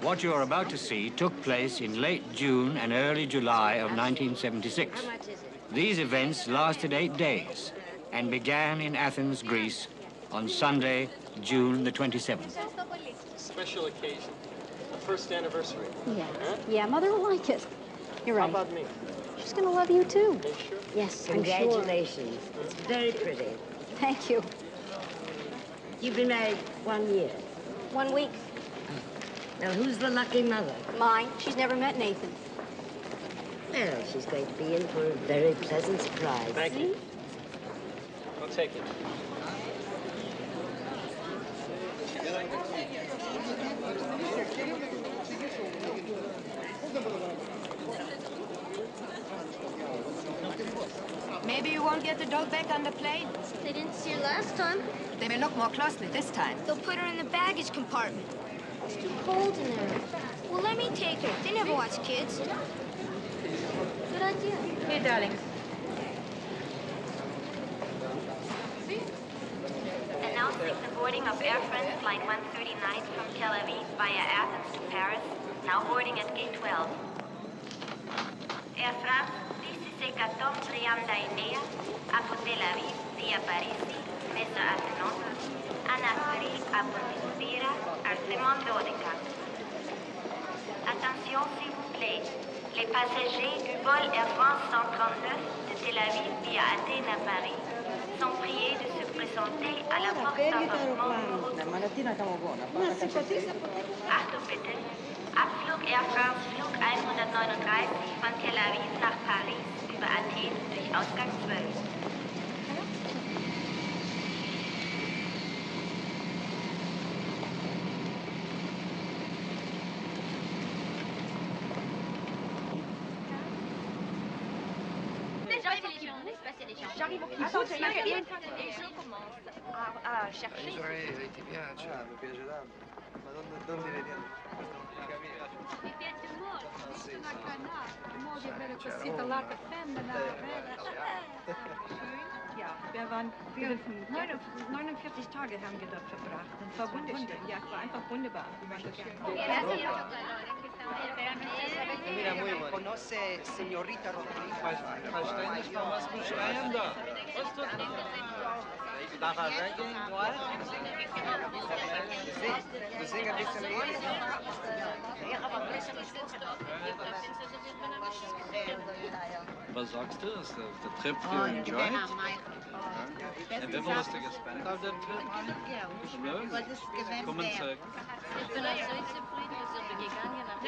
What you are about to see took place in late June and early July of 1976. These events lasted 8 days and began in Athens, Greece, on Sunday, June the 27th. Special occasion, the first anniversary. Yeah, huh? yeah, Mother will like it. You're right. How about me? She's gonna love you too. Are you sure? Yes, Congratulations. I'm It's very pretty. sure. Thank you. You've been married 1 year. 1 week. Now, who's the lucky mother? Mine. She's never met Nathan. Well, she's going to be in for a very pleasant surprise. Thank you. I'll take it. Maybe you won't get the dog back on the plane. They didn't see her last time. They may look more closely this time. They'll put her in the baggage compartment. It's too cold in there. Well, let me take her. They never watch kids. Good idea. Here, darling. Announcing the boarding of Air France Flight 139 from Tel Aviv via Athens to Paris, now boarding at gate 12. Air France, this is 139 από Τελ Αβίβ via Παρίσι, μέσα Αθηνών, αναφέρει από την πύρα αριθμών 12. Attention s'il vous plaît, les passagers du vol Air France 139 de Tel Aviv via Athènes à Paris sont priés de se présenter à la porte d'embarquement numéro 12. Achtung bitte, Abflug Air France Flug 139 von Tel Aviv nach Paris über Athen durch Ausgang 12. J'arrive au et je commence à chercher. Ti piace? Mi piace tanto. Ma non ti vediamo. Mi piace molto, una canna, modo di avere così dall'altra femmina. Ja, wir waren 49 Tage haben wir dort verbracht. Und zwar wunderschön. Ja, es war einfach wunderbar. ¿Conoce señorita Rodríguez? Verständnis von was beschreiben da? Was tut da verrecken, Vous singen ein bisschen Lied? Was sagst du? Ist der Trip you enjoyed? And then was the spend of the trip? Kommen zurück. Ich bin also so zufrieden, wir sind gegangen nach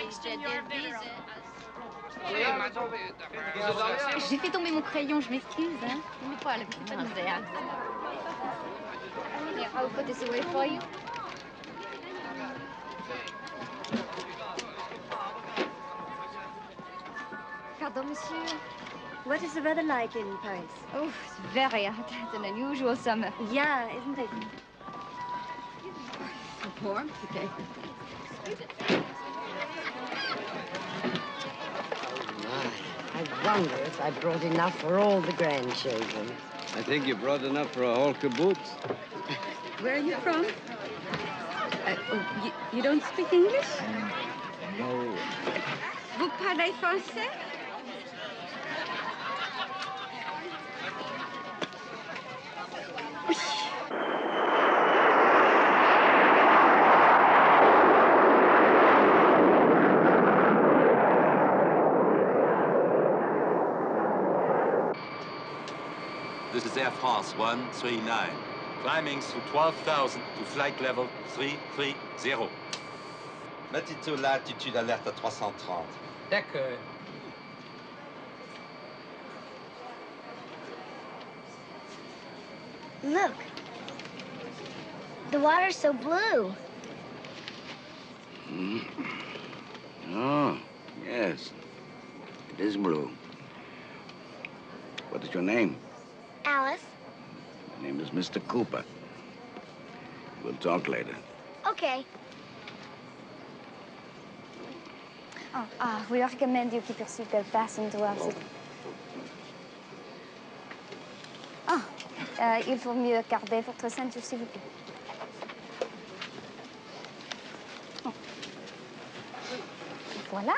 J'ai fait tomber mon crayon, je m'excuse. Hein. Mais quoi, la petite misère. I'll put this away for you. Pardon, monsieur. What is the weather like in Paris? Oh, it's very hot. It's an unusual summer. Yeah, isn't it? Warm? Okay. I wonder if I brought enough for all the grandchildren. I think you brought enough for a whole kibbutz. Where are you from? You don't speak English? No. Vous parlez français? This is Air France 139. Climbing through 12,000 to flight level 330. Latitude, latitude, alerte à 330. D'accord. Look. The water's so blue. Oh, yes. It is blue. What is your name? Alice. My name is Mr. Cooper. We'll talk later. Okay. We recommend you keep your seatbelt fastened to our seat. Il faut mieux garder votre ceinture, s'il vous plaît. Voilà.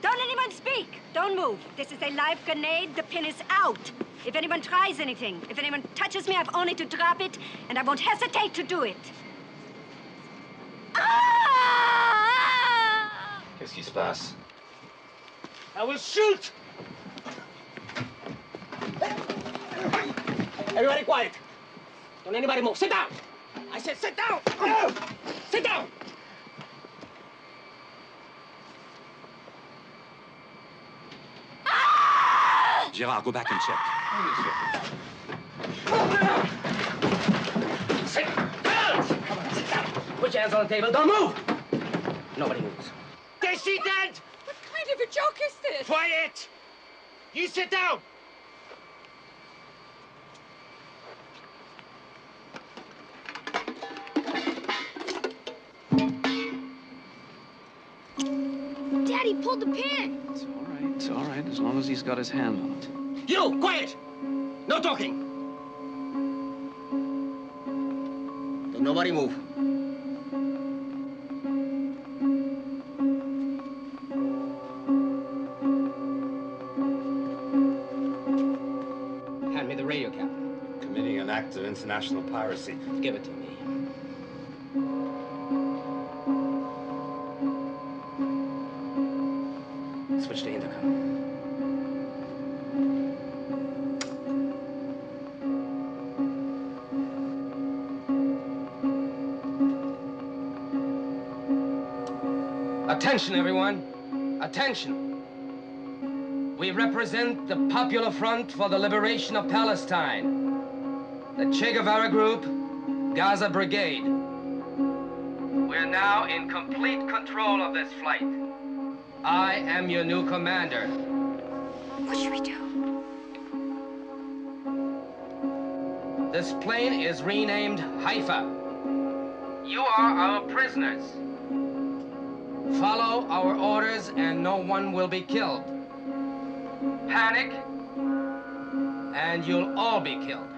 Don't anyone speak! Don't move. This is a live grenade. The pin is out. If anyone tries anything, if anyone touches me, I've only to drop it, and I won't hesitate to do it. Qu'est-ce qui se passe? I will shoot! Everybody quiet. Don't anybody move. Sit down! I said sit down! Sit down! Gerard, go back and check. Sit down! Sit down! Put your hands on the table. Don't move! Nobody moves. Is she dead? What kind of a joke is this? Quiet! You sit down! Daddy pulled the pin. It's all right, as long as he's got his hand on it. You, quiet! No talking! Don't nobody move. Hand me the radio, Captain. Committing an act of international piracy. Give it to me. Switch to intercom. Attention, everyone. Attention. We represent the Popular Front for the Liberation of Palestine, the Che Guevara Group, Gaza Brigade. We're now in complete control of this flight. I am your new commander. What should we do? This plane is renamed Haifa. You are our prisoners. Follow our orders and no one will be killed. Panic, and you'll all be killed.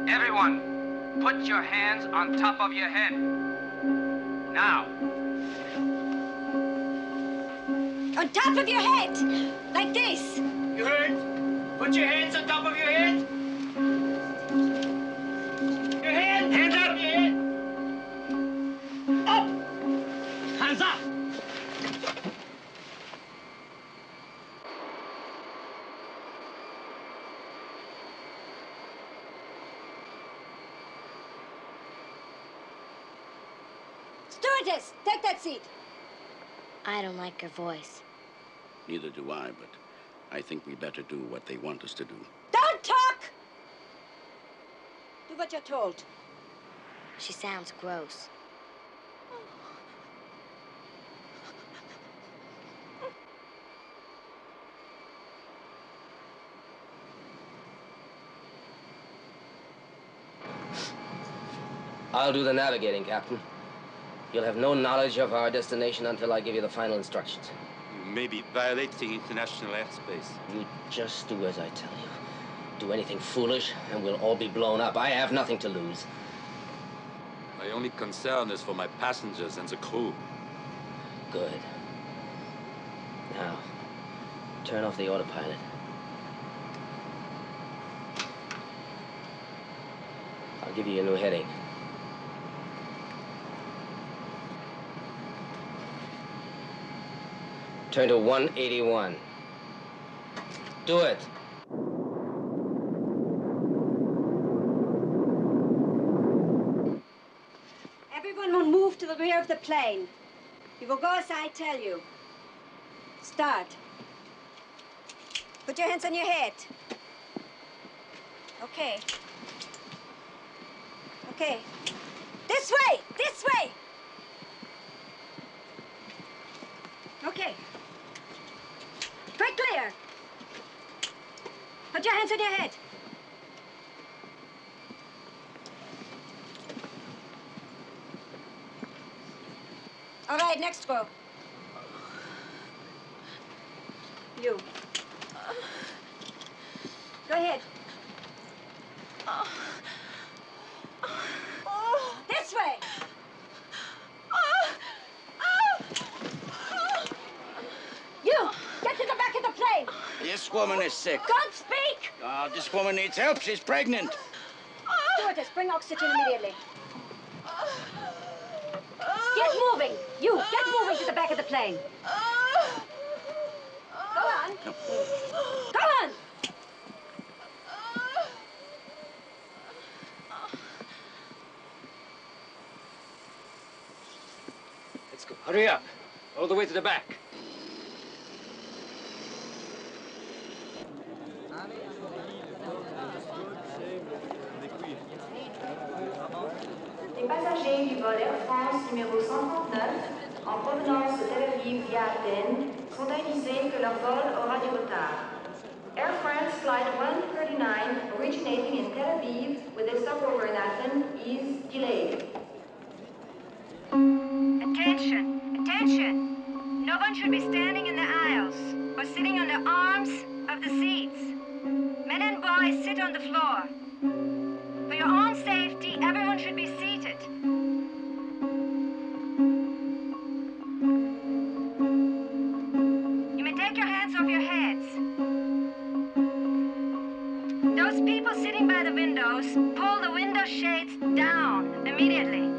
Everyone, put your hands on top of your head. Now. On top of your head, like this. You heard? Put your hands on top of your head. Your hand, hands up, your head. Up! Hands up! Stewardess, take that seat. I don't like her voice. Neither do I, but I think we better do what they want us to do. Don't talk! Do what you're told. She sounds gross. I'll do the navigating, Captain. You'll have no knowledge of our destination until I give you the final instructions. You may be violating international airspace. You just do as I tell you. Do anything foolish, and we'll all be blown up. I have nothing to lose. My only concern is for my passengers and the crew. Good. Now, turn off the autopilot. I'll give you a new heading. Turn to 181. Do it. the rear of the plane. You will go as I tell you. Start. Put your hands on your head. Okay. Okay. This way! This way! Okay. Quick clear. Put your hands on your head. All right, next row. You. Go ahead. This way. You, get to the back of the plane. This woman is sick. Don't speak. Oh, this woman needs help. She's pregnant. Stewardess, bring oxygen immediately. Get moving. You, get moving to the back of the plane. Go on. Go on. Let's go. Hurry up. All the way to the back. Les passagers du vol Air France numéro 139 en provenance de Tel Aviv via Athènes sont avisés que leur vol aura du retard. Air France Flight 139 originating in Tel Aviv with a stopover in Athens is delayed. Attention, attention. No one should be standing in the aisles or sitting on the arms of the seats. Men and boys sit on the floor. For your own safety, everyone should be seated. You may take your hands off your heads. Those people sitting by the windows, pull the window shades down immediately.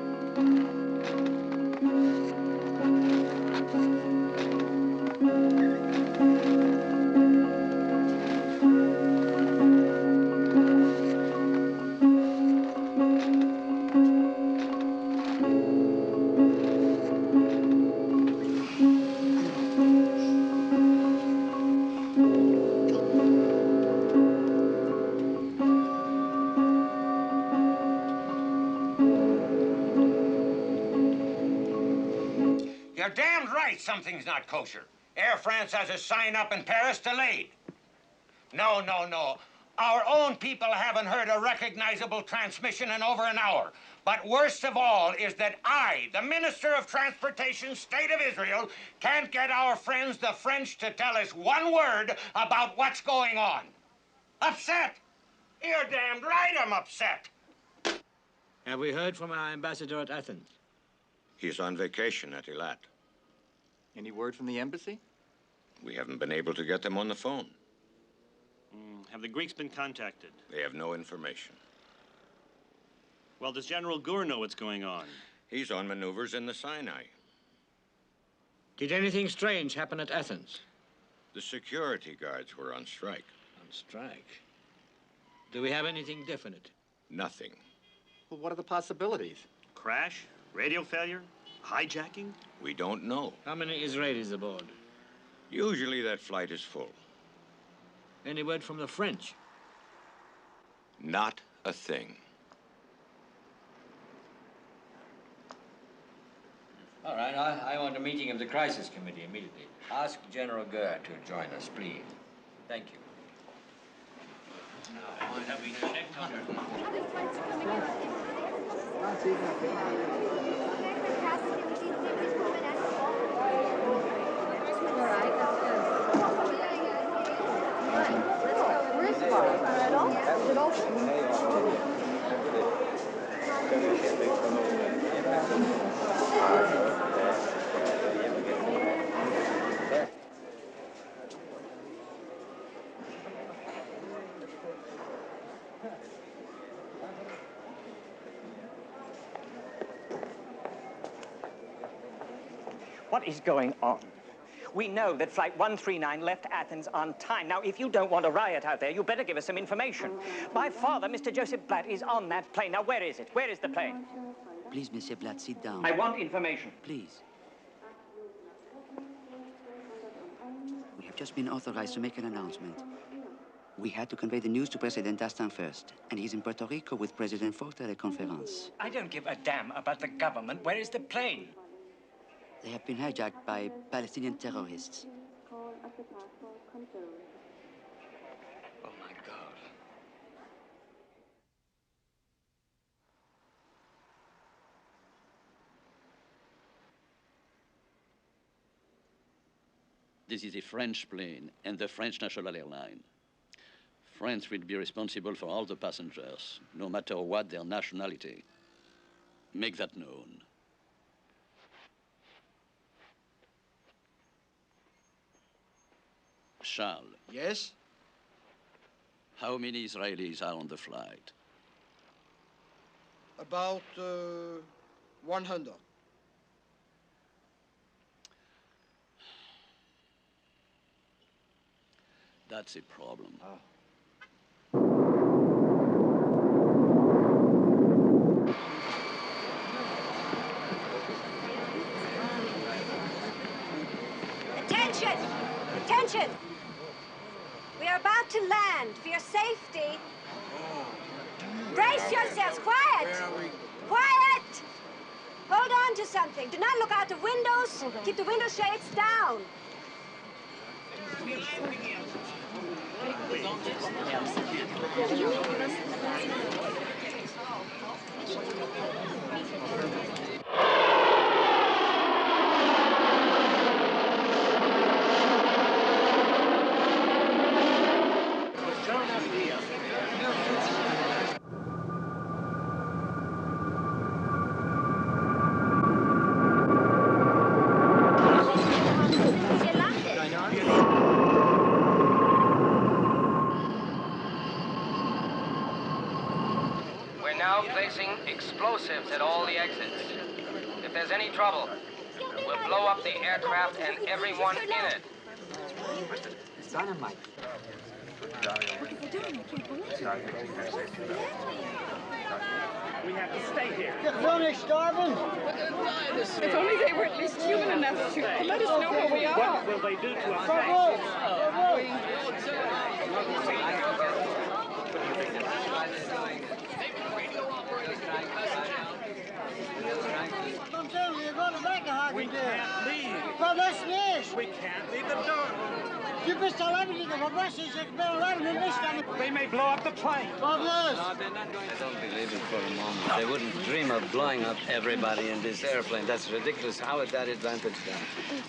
You're damned right something's not kosher. Air France has a sign up in Paris delayed. No, no, no. Our own people haven't heard a recognizable transmission in over an hour. But worst of all is that I, the Minister of Transportation, State of Israel, can't get our friends, the French, to tell us one word about what's going on. Upset? You're damned right I'm upset. Have we heard from our ambassador at Athens? He's on vacation at Eilat. Any word from the embassy? We haven't been able to get them on the phone. Have the Greeks been contacted? They have no information. Well, does General Gur know what's going on? He's on maneuvers in the Sinai. Did anything strange happen at Athens? The security guards were on strike. On strike? Do we have anything definite? Nothing. Well, what are the possibilities? Crash? Radio failure? Hijacking? We don't know. How many Israelis aboard? Usually that flight is full. Any word from the French? Not a thing. All right, I want a meeting of the Crisis Committee immediately. Ask General Gur to join us, please. Thank you. Have we checked on What is going on? We know that Flight 139 left Athens on time. Now, if you don't want a riot out there, you better give us some information. My father, Mr. Joseph Blatt, is on that plane. Now, where is it? Where is the plane? Please, Monsieur Blatt, sit down. I want information. Please. We have just been authorized to make an announcement. We had to convey the news to President Dastin first, and he's in Puerto Rico with President Ford at a conference. I don't give a damn about the government. Where is the plane? They have been hijacked by Palestinian terrorists. Oh, my God. This is a French plane and the French national airline. France will be responsible for all the passengers, no matter what their nationality. Make that known. Charles. Yes? How many Israelis are on the flight? About 100. That's a problem. Attention! Attention! We are about to land. For your safety, brace yourselves. Quiet! Quiet! Hold on to something. Do not look out the windows. Keep the window shades down. Placing explosives at all the exits. If there's any trouble, we'll blow up the aircraft and everyone in it. Dynamite. We have to stay here. They're finished starving. If only they were at least human enough to let us know where we are. What will they do to us next? We can't leave. We can't leave the door. They may blow up the plane. I don't believe it for a moment. They wouldn't dream of blowing up everybody in this airplane. That's ridiculous. How would that advantage them?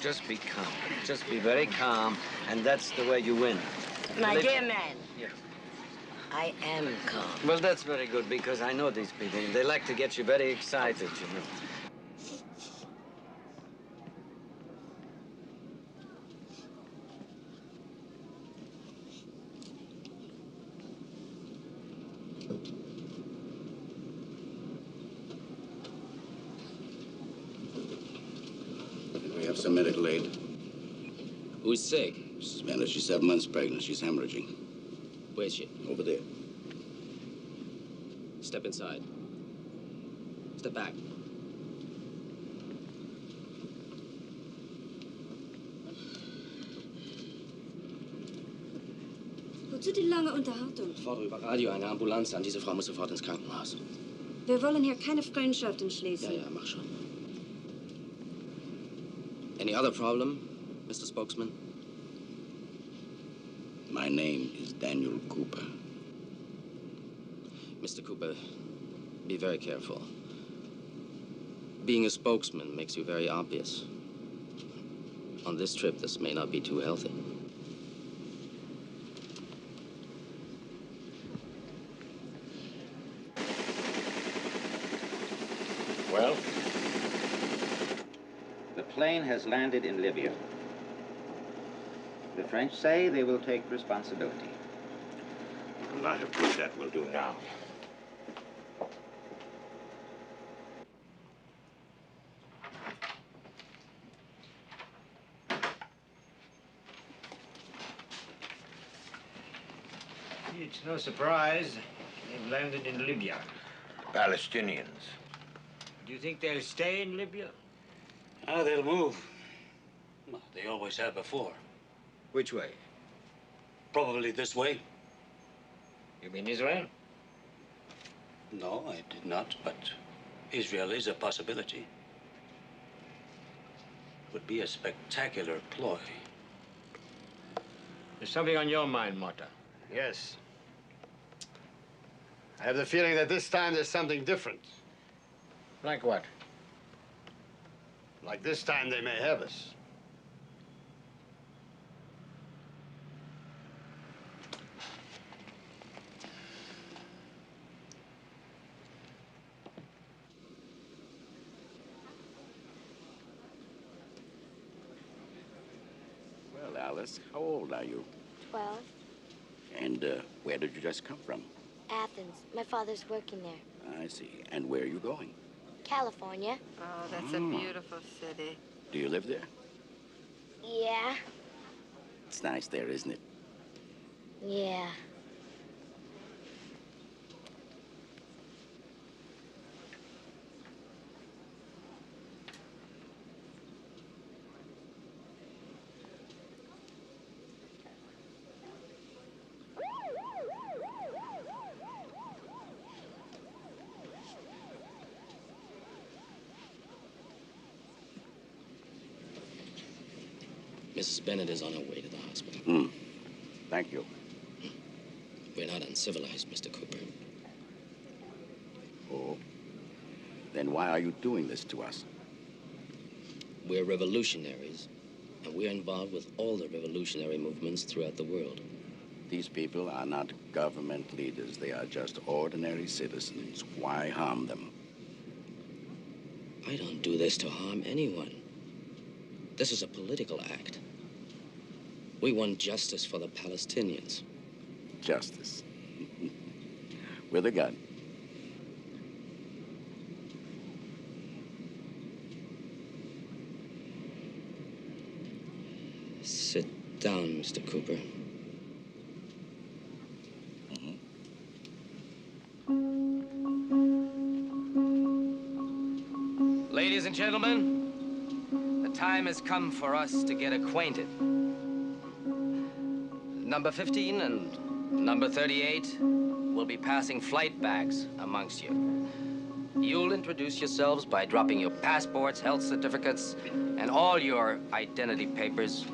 Just be calm. Just be very calm, and that's the way you win. My dear man. Yes. I am calm. Well, that's very good, because I know these people. They like to get you very excited, you know. We have some medical aid. Who's sick? Mrs. Miller, she's 7 months pregnant. She's hemorrhaging. Where's she? Over there. Step inside. Step back. Wozu die lange Unterhaltung? Ich fordere über Radio eine Ambulanz an. Diese Frau muss sofort ins Krankenhaus. Wir wollen hier keine Freundschaften schließen. Ja, mach schon. Any other problem, Mr. Spokesman? My name is Daniel Cooper. Mr. Cooper, be very careful. Being a spokesman makes you very obvious. On this trip, this may not be too healthy. Well? The plane has landed in Libya. The French say they will take responsibility. A lot of good that will do now. It's no surprise they've landed in Libya. Palestinians. Do you think they'll stay in Libya? They'll move. Well, they always have before. Which way? Probably this way. You mean Israel? No, I did not, but Israel is a possibility. Would be a spectacular ploy. There's something on your mind, Motta. Yes. I have the feeling that this time there's something different. Like what? Like this time they may have us. Well, Alice, how old are you? 12. And where did you just come from? Athens. My father's working there. I see. And where are you going? California. Oh, that's a beautiful city. Do you live there? Yeah. It's nice there, isn't it? Yeah. Mrs. Bennett is on her way to the hospital. Thank you. We're not uncivilized, Mr. Cooper. Oh? Then why are you doing this to us? We're revolutionaries, and we're involved with all the revolutionary movements throughout the world. These people are not government leaders. They are just ordinary citizens. Why harm them? I don't do this to harm anyone. This is a political act. We want justice for the Palestinians. Justice. With a gun. Sit down, Mr. Cooper. Ladies and gentlemen, the time has come for us to get acquainted. Number 15 and number 38 will be passing flight bags amongst you. You'll introduce yourselves by dropping your passports, health certificates, and all your identity papers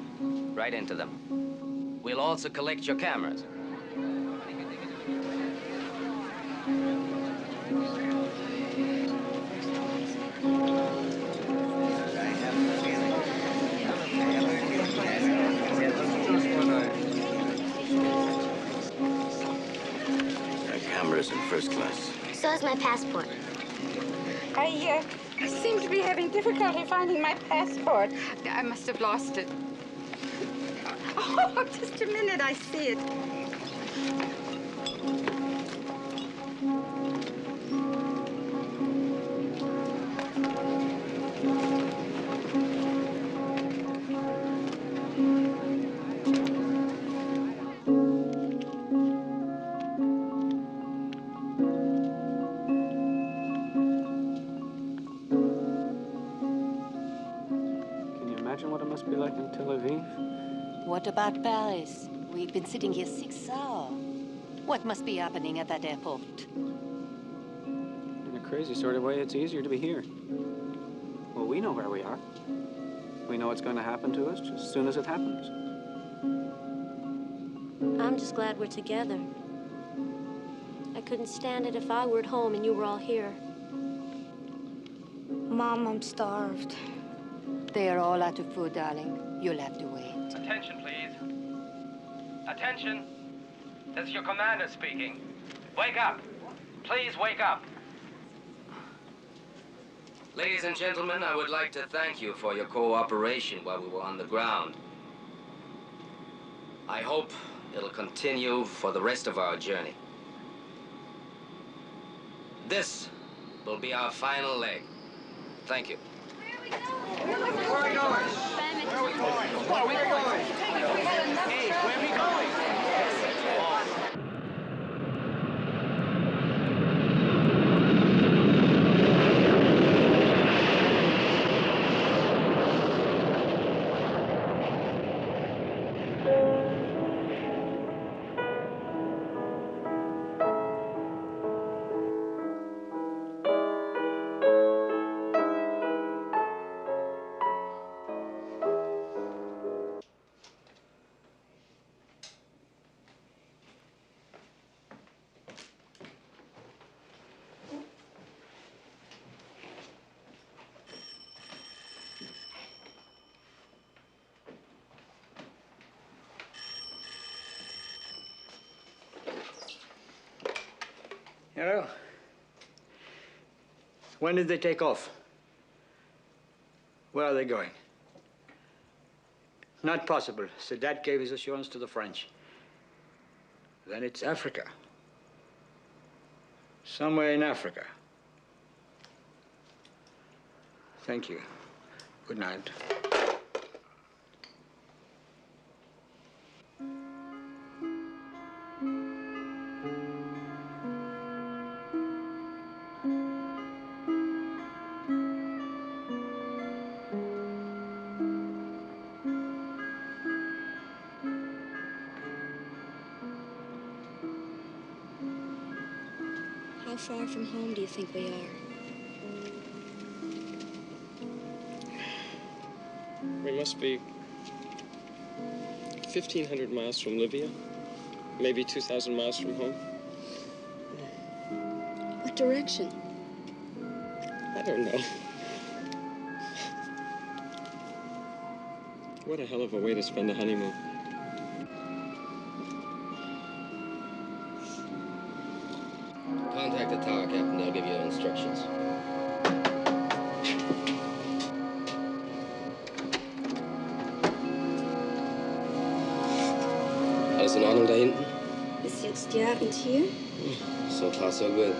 right into them. We'll also collect your cameras. Cameras in first class. So is my passport. I seem to be having difficulty finding my passport. I must have lost it. Oh, just a minute, I see it. What it must be like in Tel Aviv? What about Paris? We've been sitting here 6 hours. What must be happening at that airport? In a crazy sort of way, it's easier to be here. Well, we know where we are. We know what's going to happen to us just as soon as it happens. I'm just glad we're together. I couldn't stand it if I were at home and you were all here. Mom, I'm starved. They are all out of food, darling. You'll have to wait. Attention, please. Attention. This is your commander speaking. Wake up. Please wake up. Ladies and gentlemen, I would like to thank you for your cooperation while we were on the ground. I hope it'll continue for the rest of our journey. This will be our final leg. Thank you. Where are we going? Where are we going? Where are we going? Hey, where are we going? You know, when did they take off? Where are they going? Not possible. Sadat gave his assurance to the French. Then it's Africa. Somewhere in Africa. Thank you. Good night. How far from home do you think we are? We must be 1,500 miles from Libya, maybe 2,000 miles from home. What direction? I don't know. What a hell of a way to spend a honeymoon. Contact the tower, Captain. They'll give you instructions. Alles in Ordnung da hinten? Bis jetzt ja, und hier? So far, so good.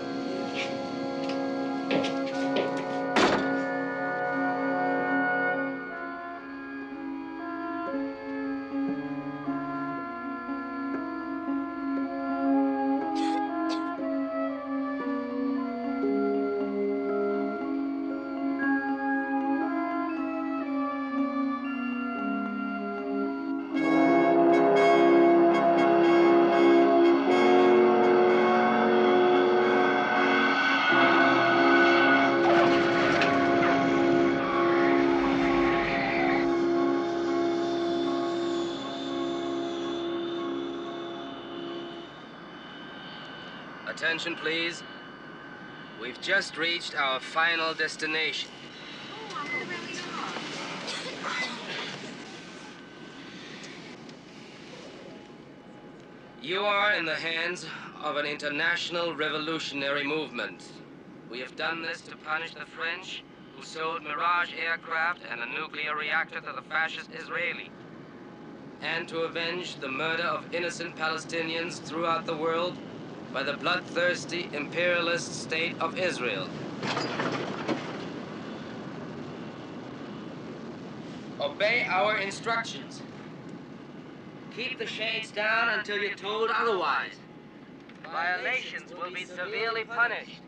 Attention, please. We've just reached our final destination. You are in the hands of an international revolutionary movement. We have done this to punish the French, who sold Mirage aircraft and a nuclear reactor to the fascist Israeli, and to avenge the murder of innocent Palestinians throughout the world by the bloodthirsty imperialist state of Israel. Obey our instructions. Keep the shades down until you're told otherwise. Violations will be severely punished.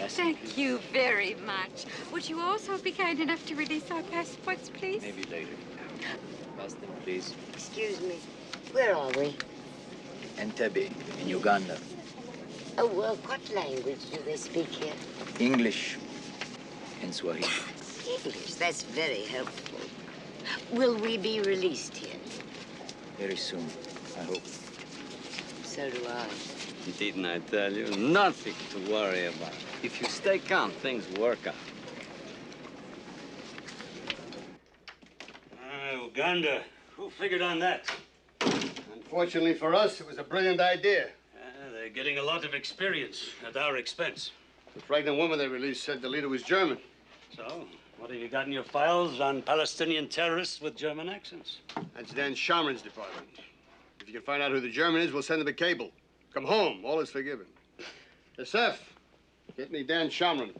Thank you very much. Would you also be kind enough to release our passports, please? Maybe later. Pass them, please. Excuse me. Where are we? Entebbe, in Uganda. Oh, well, what language do they speak here? English and Swahili. English. That's very helpful. Will we be released here? Very soon, I hope. So do I. Didn't I tell you? Nothing to worry about. If you stay calm, things work out. Uganda. Who figured on that? Unfortunately for us, it was a brilliant idea. They're getting a lot of experience at our expense. The pregnant woman they released said the leader was German. So, what have you got in your files on Palestinian terrorists with German accents? That's Dan Shamron's department. If you can find out who the German is, we'll send him a cable. Come home. All is forgiven. SF, get me Dan Shamron.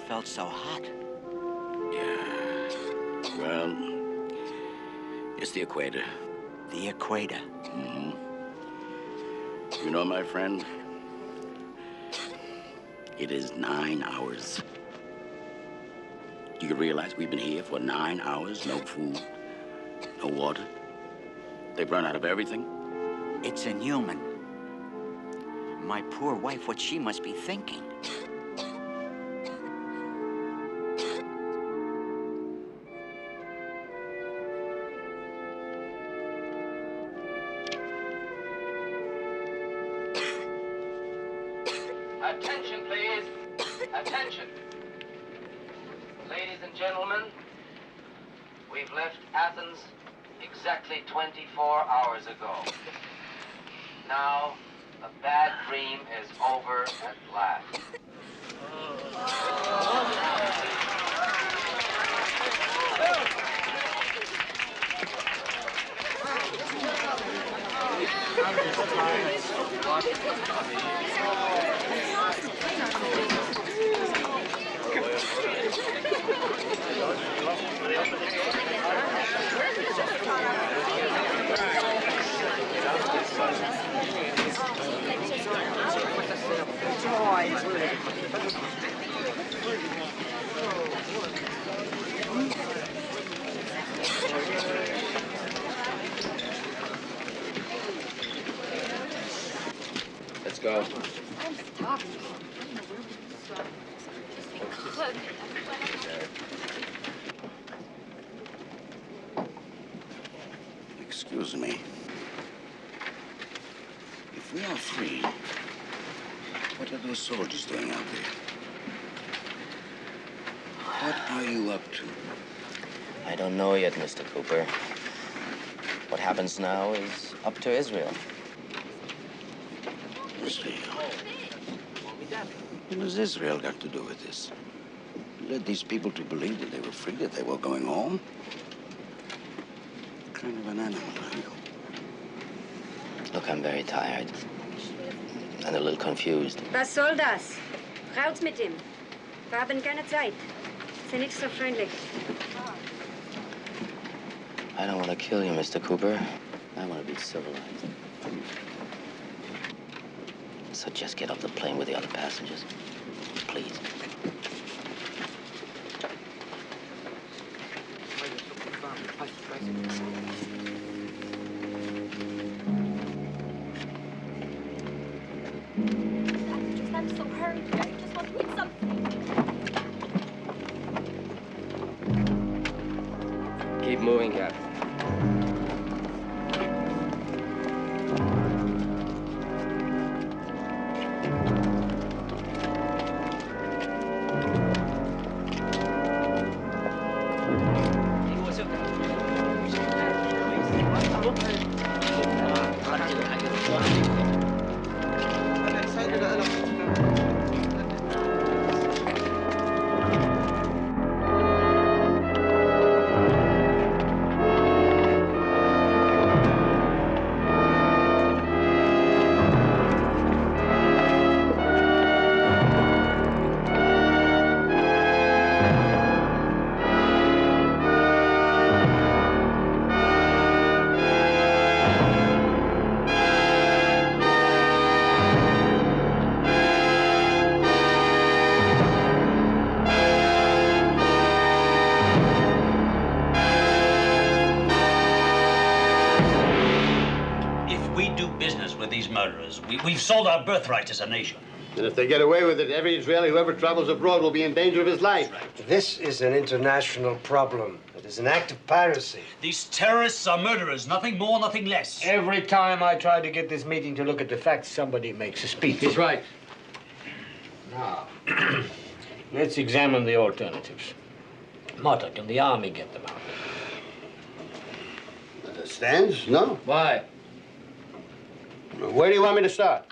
Felt so hot. Yeah. Well, it's the equator. The equator? Mm-hmm. You know, my friend, it is 9 hours Do you realize we've been here for 9 hours? No food, no water. They've run out of everything. It's inhuman. My poor wife, what she must be thinking. Attention, please. Attention. Ladies and gentlemen, we've left Athens exactly 24 hours ago. Now, the bad dream is over at last. Let's go. Excuse me. If we are free, what are those soldiers doing out there? What are you up to? I don't know yet, Mr. Cooper. What happens now is up to Israel. Israel? What has Israel got to do with this? You led these people to believe that they were free, that they were going home? What kind of an animal are you? Look, I'm very tired. And a little confused. Was soll das? Raus mit ihm. Wir haben keine Zeit. Sei nicht so freundlich. I don't want to kill you, Mr. Cooper. I want to be civilized. So just get off the plane with the other passengers. Please. I'm so hurried. I just want to eat something. Keep moving, Captain. We've sold our birthright as a nation. And if they get away with it, every Israeli who ever travels abroad will be in danger of his life. Right. This is an international problem. It is an act of piracy. These terrorists are murderers, nothing more, nothing less. Every time I try to get this meeting to look at the facts, somebody makes a speech. He's right. Now, let's examine the alternatives. Motto, can the army get them out? Stands? No. Why? Where do you want me to start?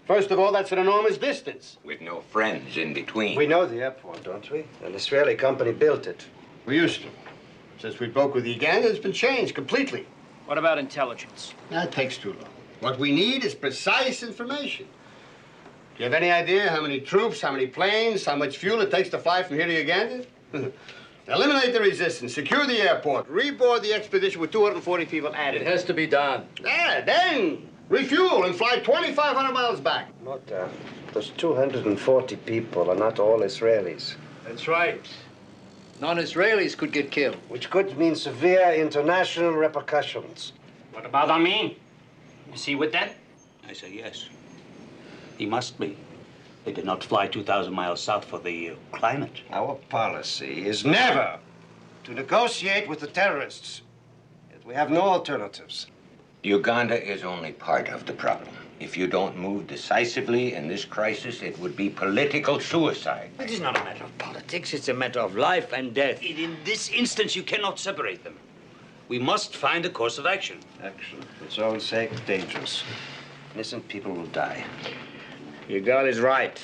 First of all, that's an enormous distance. With no friends in between. We know the airport, don't we? An Israeli company built it. We used to. Since we broke with Uganda, it's been changed completely. What about intelligence? That takes too long. What we need is precise information. Do you have any idea how many troops, how many planes, how much fuel it takes to fly from here to Uganda? Eliminate the resistance, secure the airport, reboard the expedition with 240 people added. It has to be done. Then refuel and fly 2,500 miles back. Those 240 people are not all Israelis. That's right. Non-Israelis could get killed. Which could mean severe international repercussions. What about Amin? Is he with them? I say yes. He must be. They did not fly 2,000 miles south for the climate. Our policy is never to negotiate with the terrorists. Yet we have no alternatives. Uganda is only part of the problem. If you don't move decisively in this crisis, it would be political suicide. It is not a matter of politics. It's a matter of life and death. In this instance, you cannot separate them. We must find a course of action. Action, for its own sake, dangerous. Innocent people will die. Your girl is right.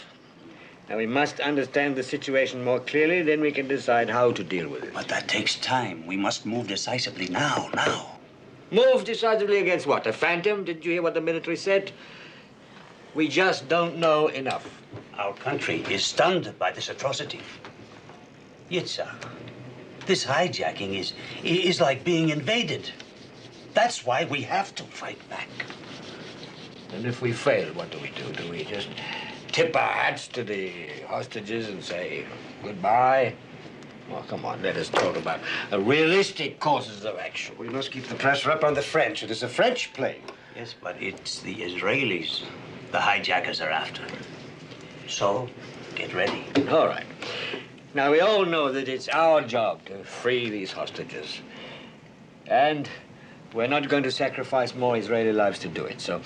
Now, we must understand the situation more clearly, then we can decide how to deal with it. But that takes time. We must move decisively now. Move decisively against what? A phantom? Did you hear what the military said? We just don't know enough. Our country is stunned by this atrocity. Yitzhak, this hijacking is like being invaded. That's why we have to fight back. And if we fail, what do we do? Do we just tip our hats to the hostages and say goodbye? Well, come on, let us talk about realistic courses of action. We must keep the pressure up on the French. It is a French plane. Yes, but it's the Israelis the hijackers are after. So, get ready. All right. Now, we all know that it's our job to free these hostages. And we're not going to sacrifice more Israeli lives to do it. So,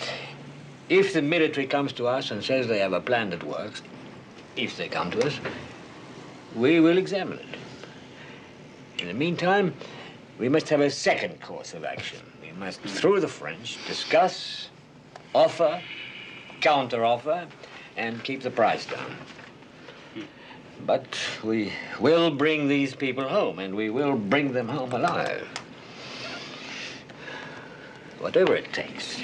if the military comes to us and says they have a plan that works, if they come to us, we will examine it. In the meantime, we must have a second course of action. We must, through the French, discuss, offer, counter-offer, and keep the price down. But we will bring these people home, and we will bring them home alive. Whatever it takes.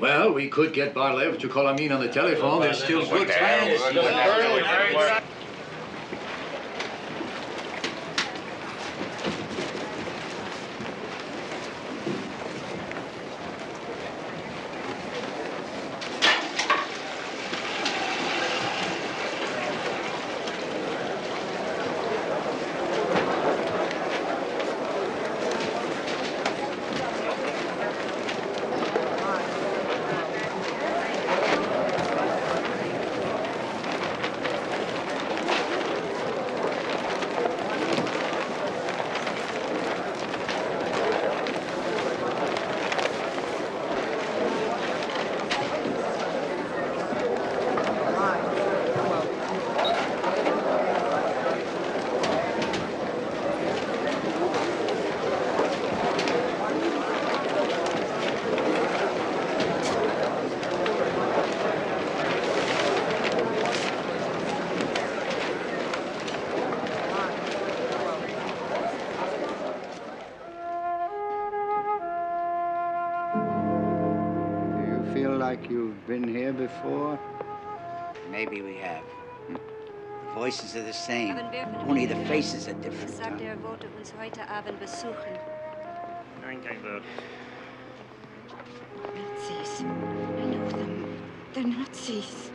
Well, we could get Barlev to call Amin on the telephone. There's still good time. You've been here before? Maybe we have. The voices are the same, only the faces are different. Sagt, wollte uns heute Abend besuchen. Nein, kein Wort. Nazis. I know them. They're Nazis.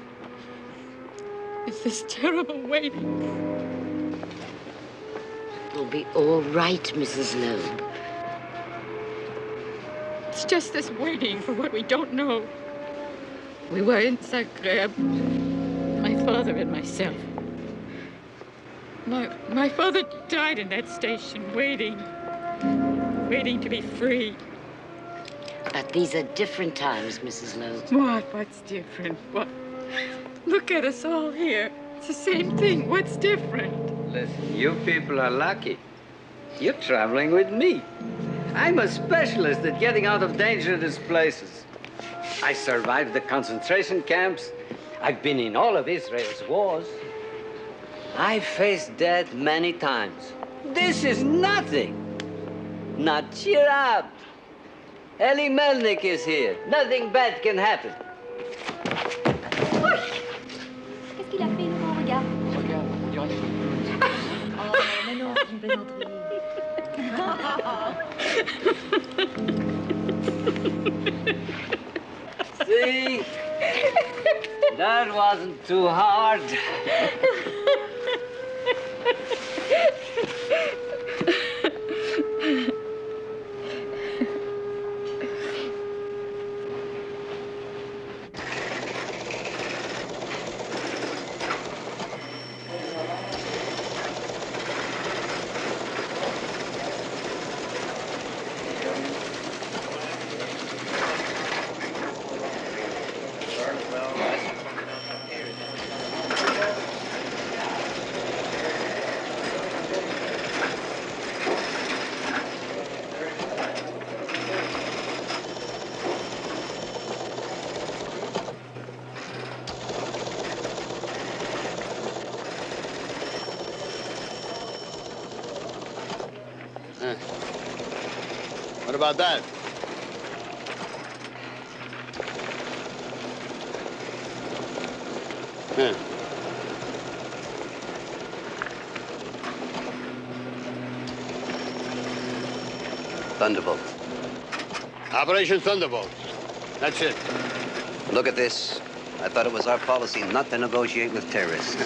It's this terrible waiting. It'll be all right, Mrs. Loeb. It's just this waiting for what we don't know. We were in Zagreb, my father and myself. My father died in that station, waiting to be free. But these are different times, Mrs. Loeb. What? What's different? What? Look at us all here. It's the same thing. What's different? Listen, you people are lucky. You're traveling with me. I'm a specialist at getting out of dangerous places. I survived the concentration camps. I've been in all of Israel's wars. I faced death many times. This is nothing. Now cheer up. Eli Melnik is here. Nothing bad can happen. Qu'est-ce qu'il a fait, Laurent? Regarde. Regarde, on dirait les... Oh, mais non, c'est une plaisanterie. See? That wasn't too hard. What about that? Yeah. Thunderbolt. Operation Thunderbolt. That's it. Look at this. I thought it was our policy not to negotiate with terrorists.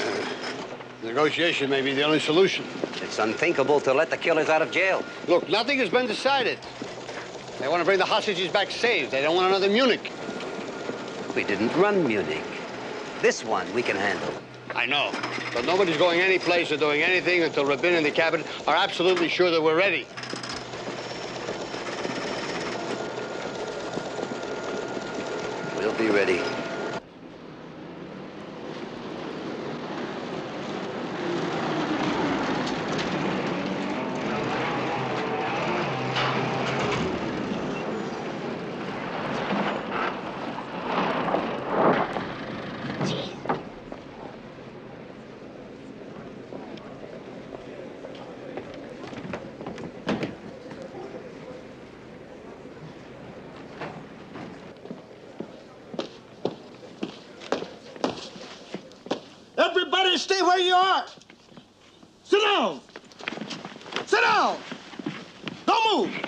Negotiation may be the only solution. It's unthinkable to let the killers out of jail. Look, nothing has been decided. They want to bring the hostages back safe. They don't want another Munich. We didn't run Munich. This one we can handle. I know. But nobody's going any place or doing anything until Rabin and the cabinet are absolutely sure that we're ready. We'll be ready. Everybody stay where you are. Sit down. Sit down. Don't move.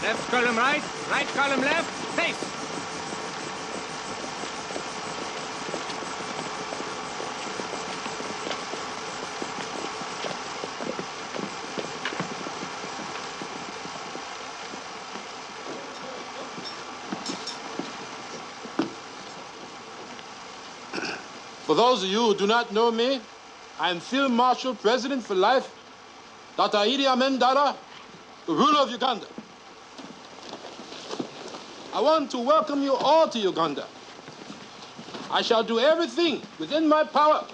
Left column right, right column left, face. For those of you who do not know me, I am Field Marshal President for life, Dr. Idi Amin Dada, the ruler of Uganda. I want to welcome you all to Uganda. I shall do everything within my power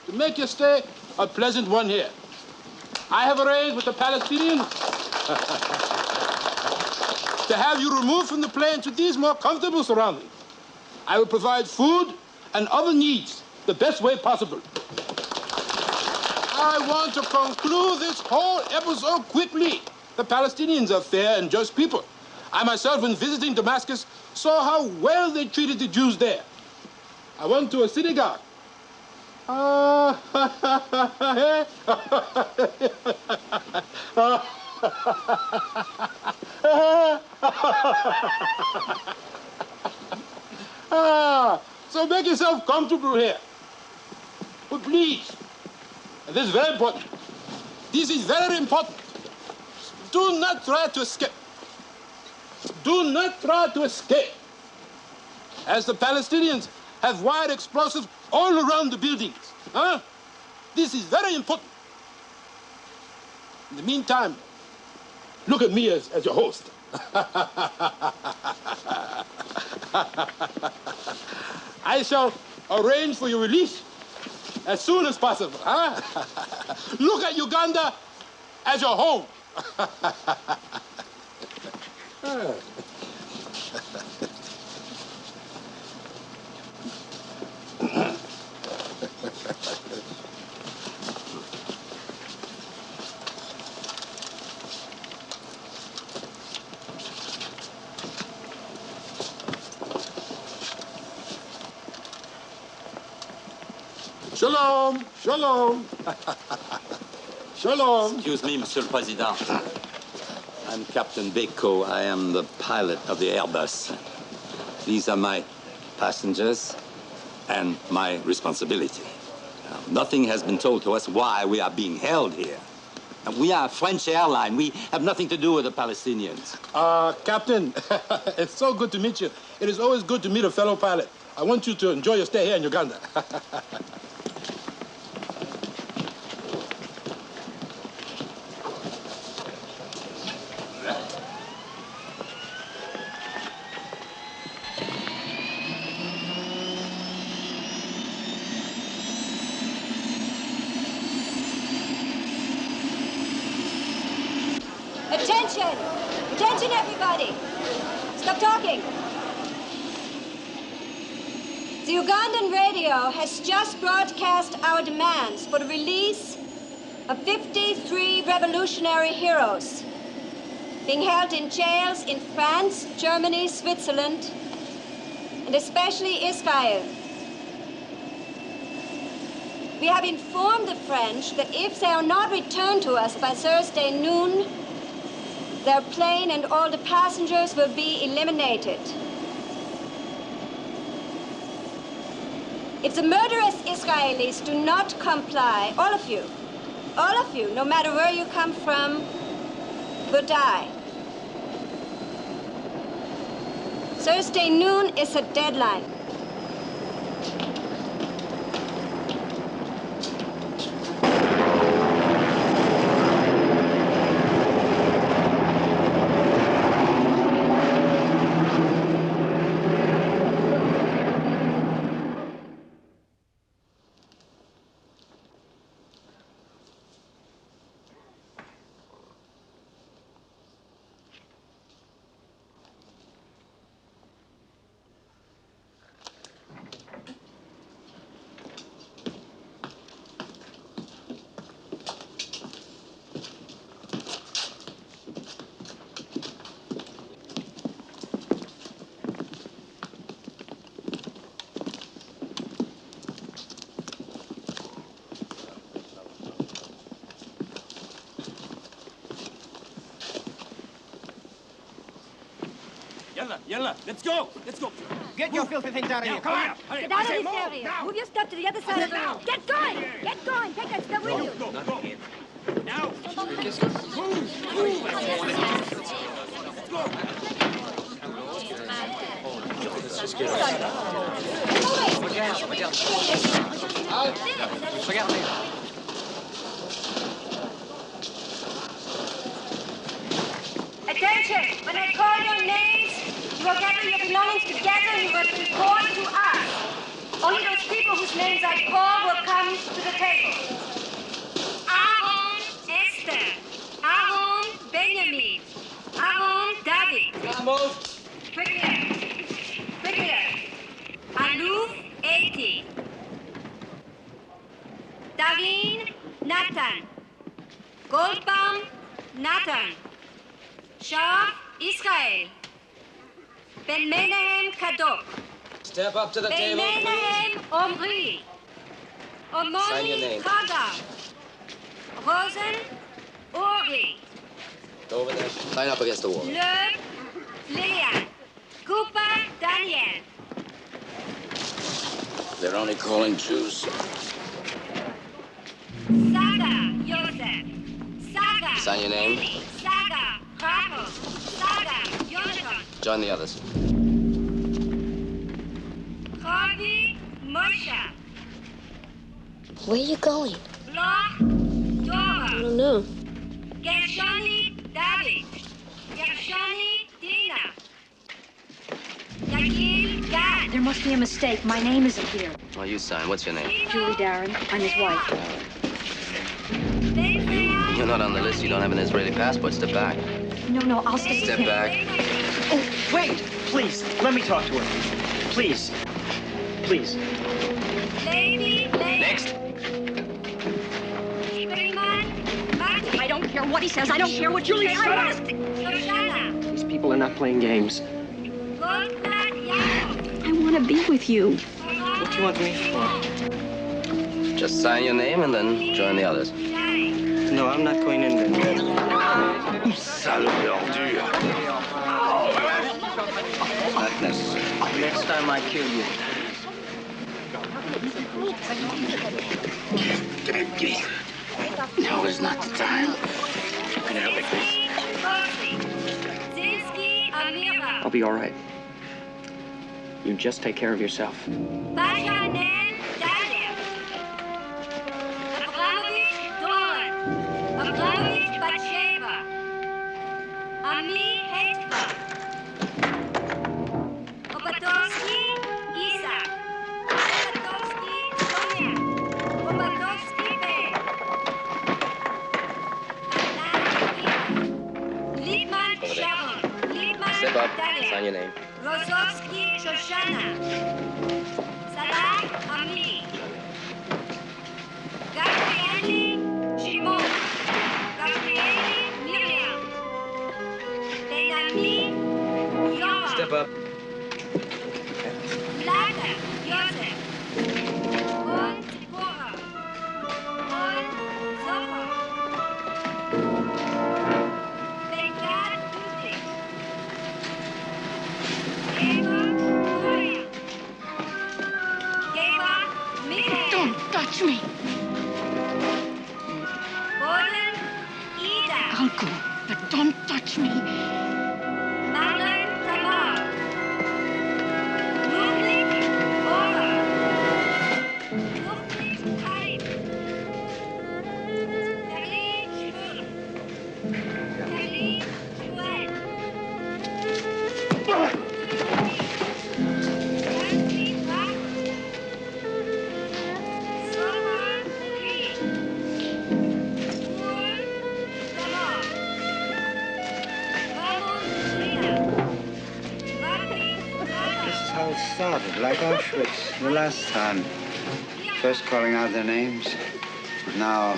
to make your stay a pleasant one here. I have arranged with the Palestinians to have you removed from the plane to these more comfortable surroundings. I will provide food and other needs the best way possible. I want to conclude this whole episode quickly. The Palestinians are fair and just people. I myself, when visiting Damascus, saw how well they treated the Jews there. I went to a synagogue. So make yourself comfortable here. But please, and this is very important. This is very important. Do not try to escape. Do not try to escape, as the Palestinians have wired explosives all around the buildings. Huh? This is very important. In the meantime, look at me as your host. I shall arrange for your release as soon as possible, huh? Look at Uganda as your home. Shalom, shalom. Shalom. Excuse me, Monsieur le Président. I'm Captain Beko. I am the pilot of the Airbus. These are my passengers and my responsibility. Nothing has been told to us why we are being held here. And we are a French airline. We have nothing to do with the Palestinians. Captain, it's so good to meet you. It is always good to meet a fellow pilot. I want you to enjoy your stay here in Uganda. Attention! Attention, everybody! Stop talking. The Ugandan radio has just broadcast our demands for the release of 53 revolutionary heroes being held in jails in France, Germany, Switzerland, and especially Israel. We have informed the French that if they are not returned to us by Thursday noon, their plane and all the passengers will be eliminated. If the murderous Israelis do not comply, all of you, no matter where you come from, will die. Thursday noon is a deadline. Yalla, let's go! Let's go! Get your filthy things out of here! Come on! Get out of this area! Move your stuff to the other side of the room! Get going! Get going! Take that stuff with you! Go! Now! Attention! When I call your names, you will gather your belongings together and you will report to us. Only those people whose names I call will come to the table. Aaron Esther. Aaron Benjamin. Aaron David. Quickly. Aloof 80. Davin Nathan. Goldbaum Nathan. Shah Israel. Ben Menahem Kadok. Step up to the Ben table, Menahem please. Omri. Sign your Omoni name. Chaga. Rosen Uri. Go over there. Line up against the wall. Löb Lilian. Cooper Daniel. They're only calling Jews. Saga Joseph. Saga. Sign your name. Lily. Saga Rahel. Saga Jonathan. Join the others. Harvey Moshe. Where are you going? Bloch Dora. I don't know. Gershoni David. Gershoni There must be a mistake. My name isn't here. Well, you sign. What's your name? Julie Darren. I'm his wife. You're not on the list. You don't have an Israeli passport. Step back. No, I'll stay. Step back. Oh, wait! Please, let me talk to her. Please. Please. Next. I don't care what he says. I don't care what you say. Shut up! These people are not playing games. I want to be with you. What do you want me for? Just sign your name and then join the others. No, I'm not going in there. Sale ordure. Not necessary. Next time I kill you. Give me. Now is not the time. Can you help me, please? I'll be all right. You just take care of yourself. Step up. Sign your name. Rozovsky Shoshana. Salah Ami. Gabrieli Shimon. Gabrieli Miriam. Benami Yoram. Step up. Vlada Yosef. Und Cora. Und Zohar. Bengat Dudik. Don't touch me. I'll go, but don't touch me. Started like Auschwitz the last time. First calling out their names. Now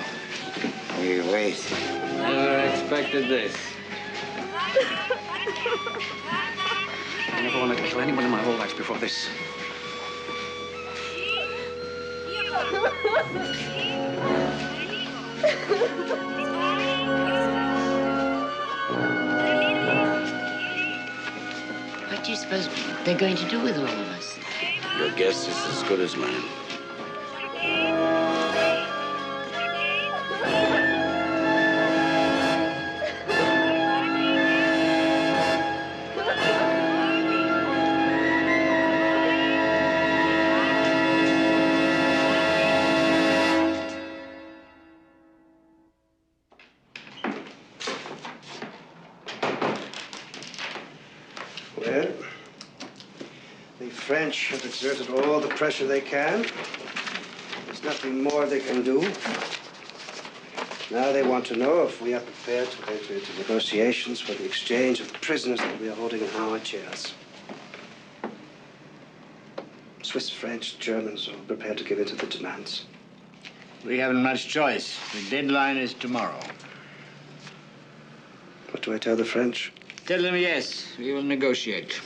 we wait. Never expected this. I never wanted to kill anyone in my whole life before this. What do you suppose they're going to do with all of us? Your guess is as good as mine. Well, the French have exerted all the pressure they can. There's nothing more they can do. Now they want to know if we are prepared to enter into negotiations for the exchange of the prisoners that we are holding in our chairs. Swiss, French, Germans are prepared to give in to the demands. We haven't much choice. The deadline is tomorrow. What do I tell the French? Tell them yes, we will negotiate.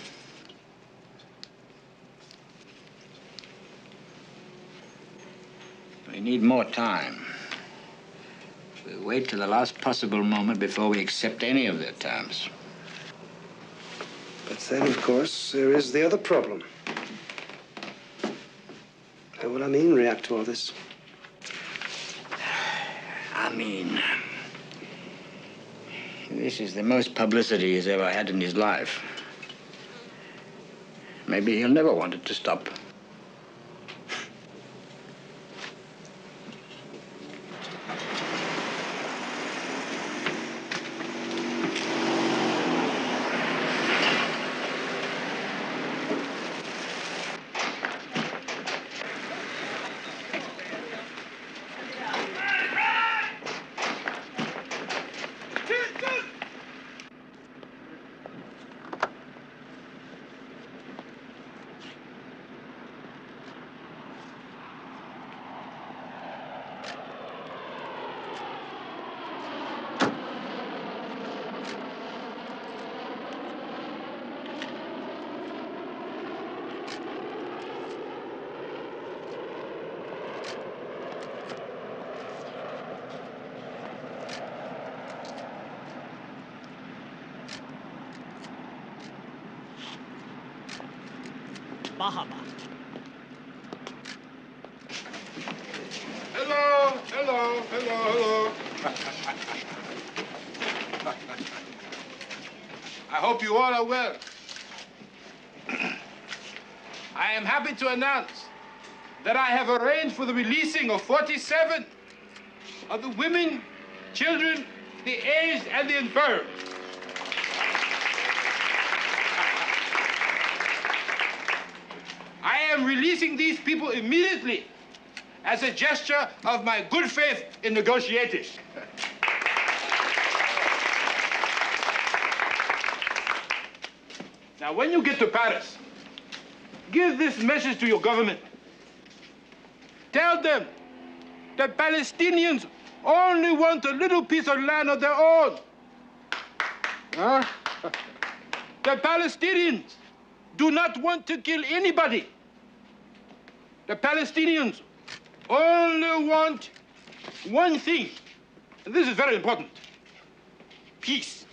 We need more time. We'll wait till the last possible moment before we accept any of their terms. But then, of course, there is the other problem. How will Amin react to all this? Amin. This is the most publicity he's ever had in his life. Maybe he'll never want it to stop. Bahama. Hello, hello, hello, hello. I hope you all are well. I am happy to announce that I have arranged for the releasing of 47 of the women, children, the aged, and the infirm. I am releasing these people immediately as a gesture of my good faith in negotiating. Now, when you get to Paris, give this message to your government. Tell them that Palestinians only want a little piece of land of their own. Huh? The Palestinians do not want to kill anybody. The Palestinians only want one thing, and this is very important: peace.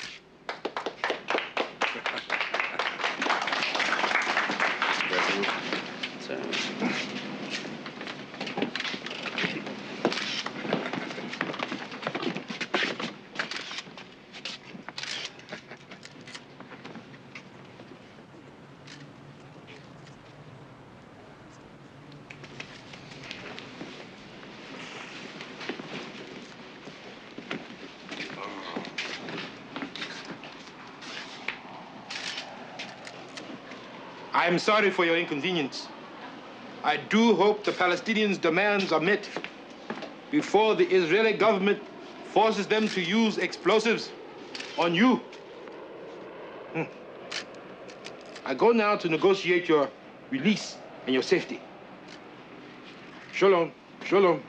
I am sorry for your inconvenience. I do hope the Palestinians' demands are met before the Israeli government forces them to use explosives on you. I go now to negotiate your release and your safety. Shalom, shalom.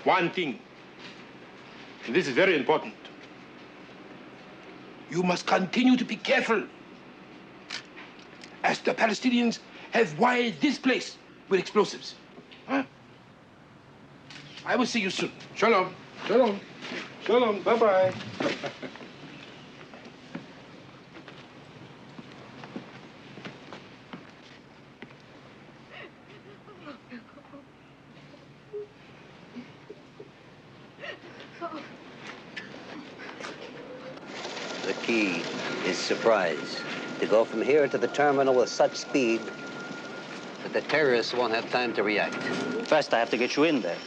One thing, and this is very important. You must continue to be careful, as the Palestinians have wired this place with explosives. Huh? I will see you soon. Shalom, shalom, shalom, bye-bye. The key is surprise. To go from here to the terminal with such speed that the terrorists won't have time to react. First, I have to get you in there.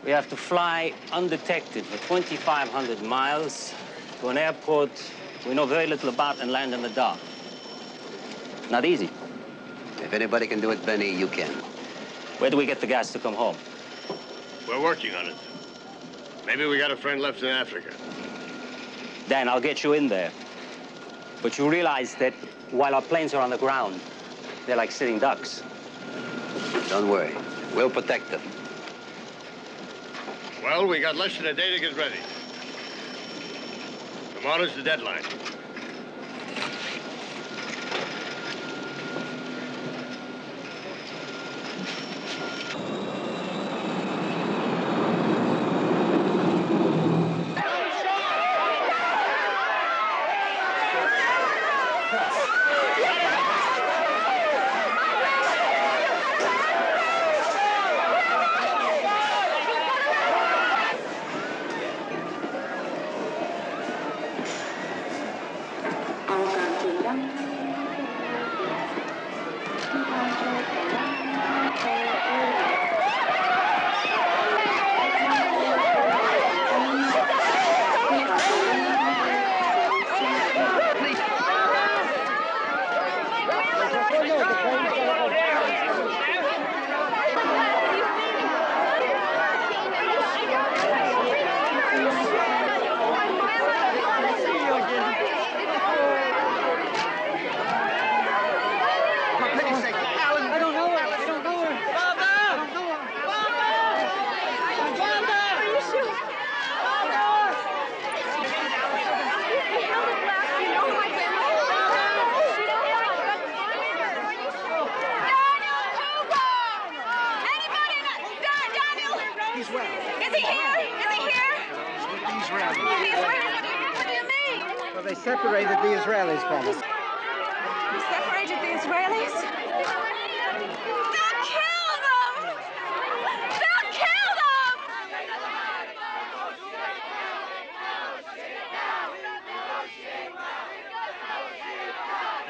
We have to fly undetected for 2,500 miles to an airport we know very little about and land in the dark. Not easy. If anybody can do it, Benny, you can. Where do we get the gas to come home? We're working on it. Maybe we got a friend left in Africa. Dan, I'll get you in there. But you realize that while our planes are on the ground, they're like sitting ducks. Don't worry. We'll protect them. Well, we got less than a day to get ready. Tomorrow's the deadline. Israelis? What do you mean? Well, they separated the Israelis from us. You separated the Israelis? They'll kill them! They'll kill them!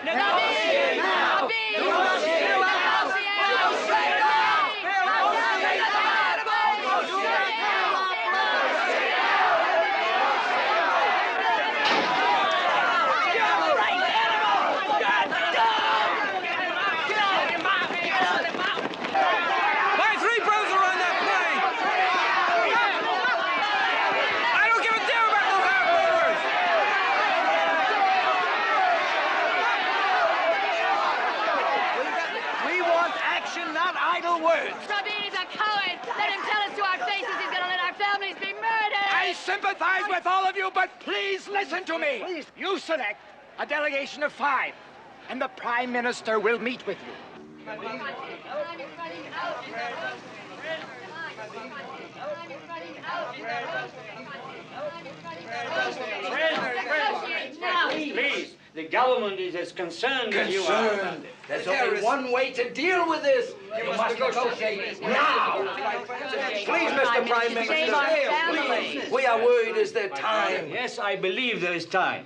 Negotiate now! Negotiate now! Sympathize with all of you, but please listen to me. Please, you select a delegation of 5, and the Prime Minister will meet with you. Please, the government is as concerned as you are. There's only one way to deal with this. You must negotiate now. Please, Mr. Prime Minister, please. We are worried. Is there time? Yes, I believe there is time.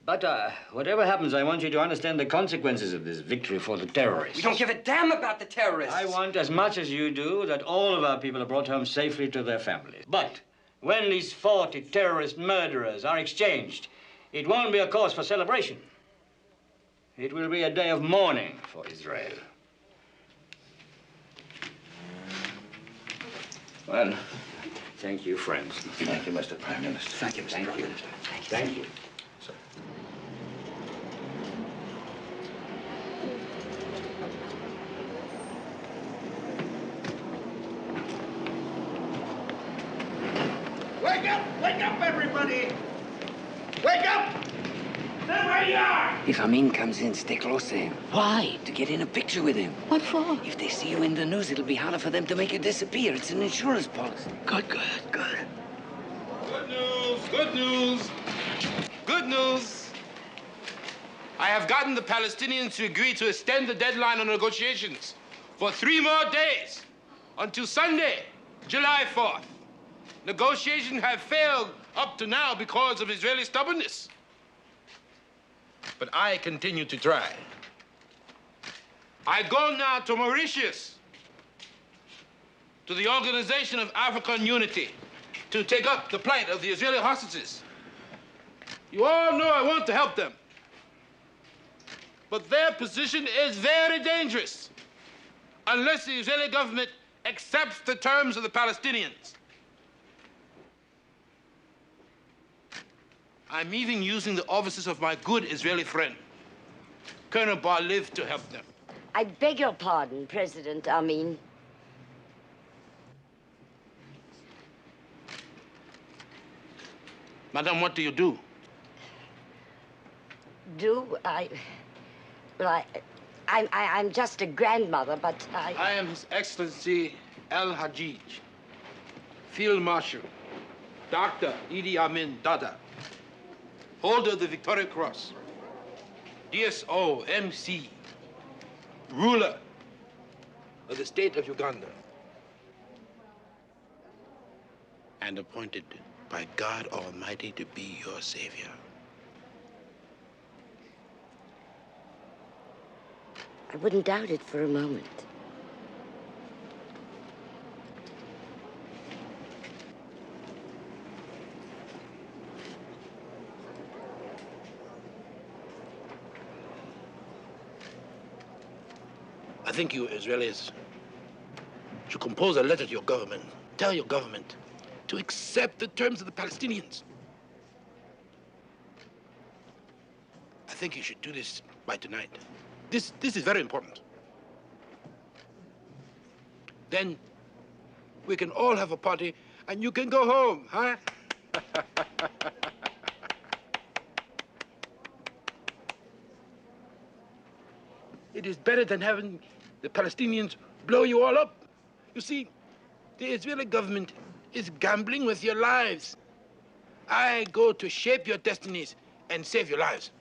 But whatever happens, I want you to understand the consequences of this victory for the terrorists. We don't give a damn about the terrorists. I want, as much as you do, that all of our people are brought home safely to their families. But when these 40 terrorist murderers are exchanged, it won't be a cause for celebration. It will be a day of mourning for Israel. Well, thank you, friends. Thank you, Mr. Prime Minister. Thank you, Mr. Prime Minister. Thank you. Sir. Wake up, everybody! Wake up! Stay where you are! If Amin comes in, stay close to him. Why? To get in a picture with him. What for? If they see you in the news, it'll be harder for them to make you disappear. It's an insurance policy. Good. Good news, good news. Good news. I have gotten the Palestinians to agree to extend the deadline on negotiations for 3 more days until Sunday, July 4th. Negotiations have failed up to now because of Israeli stubbornness. But I continue to try. I go now to Mauritius, to the Organization of African Unity, to take up the plight of the Israeli hostages. You all know I want to help them. But their position is very dangerous unless the Israeli government accepts the terms of the Palestinians. I'm even using the offices of my good Israeli friend, Colonel Bar-Liv, to help them. I beg your pardon, President Amin. Madam, what do you do? I'm just a grandmother, but I am His Excellency El Hajij, Field Marshal, Dr. Idi Amin Dada, holder of the Victoria Cross, DSO, MC, ruler of the state of Uganda, and appointed by God Almighty to be your savior. I wouldn't doubt it for a moment. I think you Israelis should compose a letter to your government. Tell your government to accept the terms of the Palestinians. I think you should do this by tonight. This is very important. Then we can all have a party and you can go home, huh? It is better than having the Palestinians blow you all up. You see, the Israeli government is gambling with your lives. I go to shape your destinies and save your lives.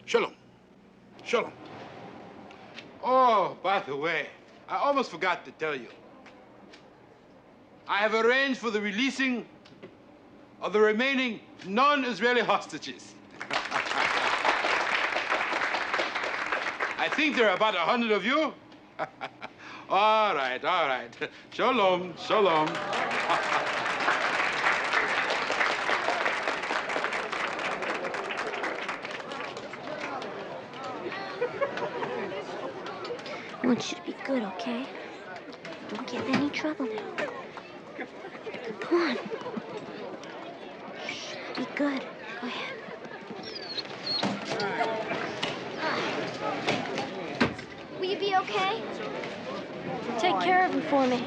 Shalom. Shalom. Oh, by the way, I almost forgot to tell you. I have arranged for the releasing of the remaining non-Israeli hostages. I think there are about 100 of you. All right, all right. Shalom, shalom. I want you to be good, okay? Don't get in any trouble now. Come on. Shh, be good. Go ahead. Will you be okay? Take care of him for me.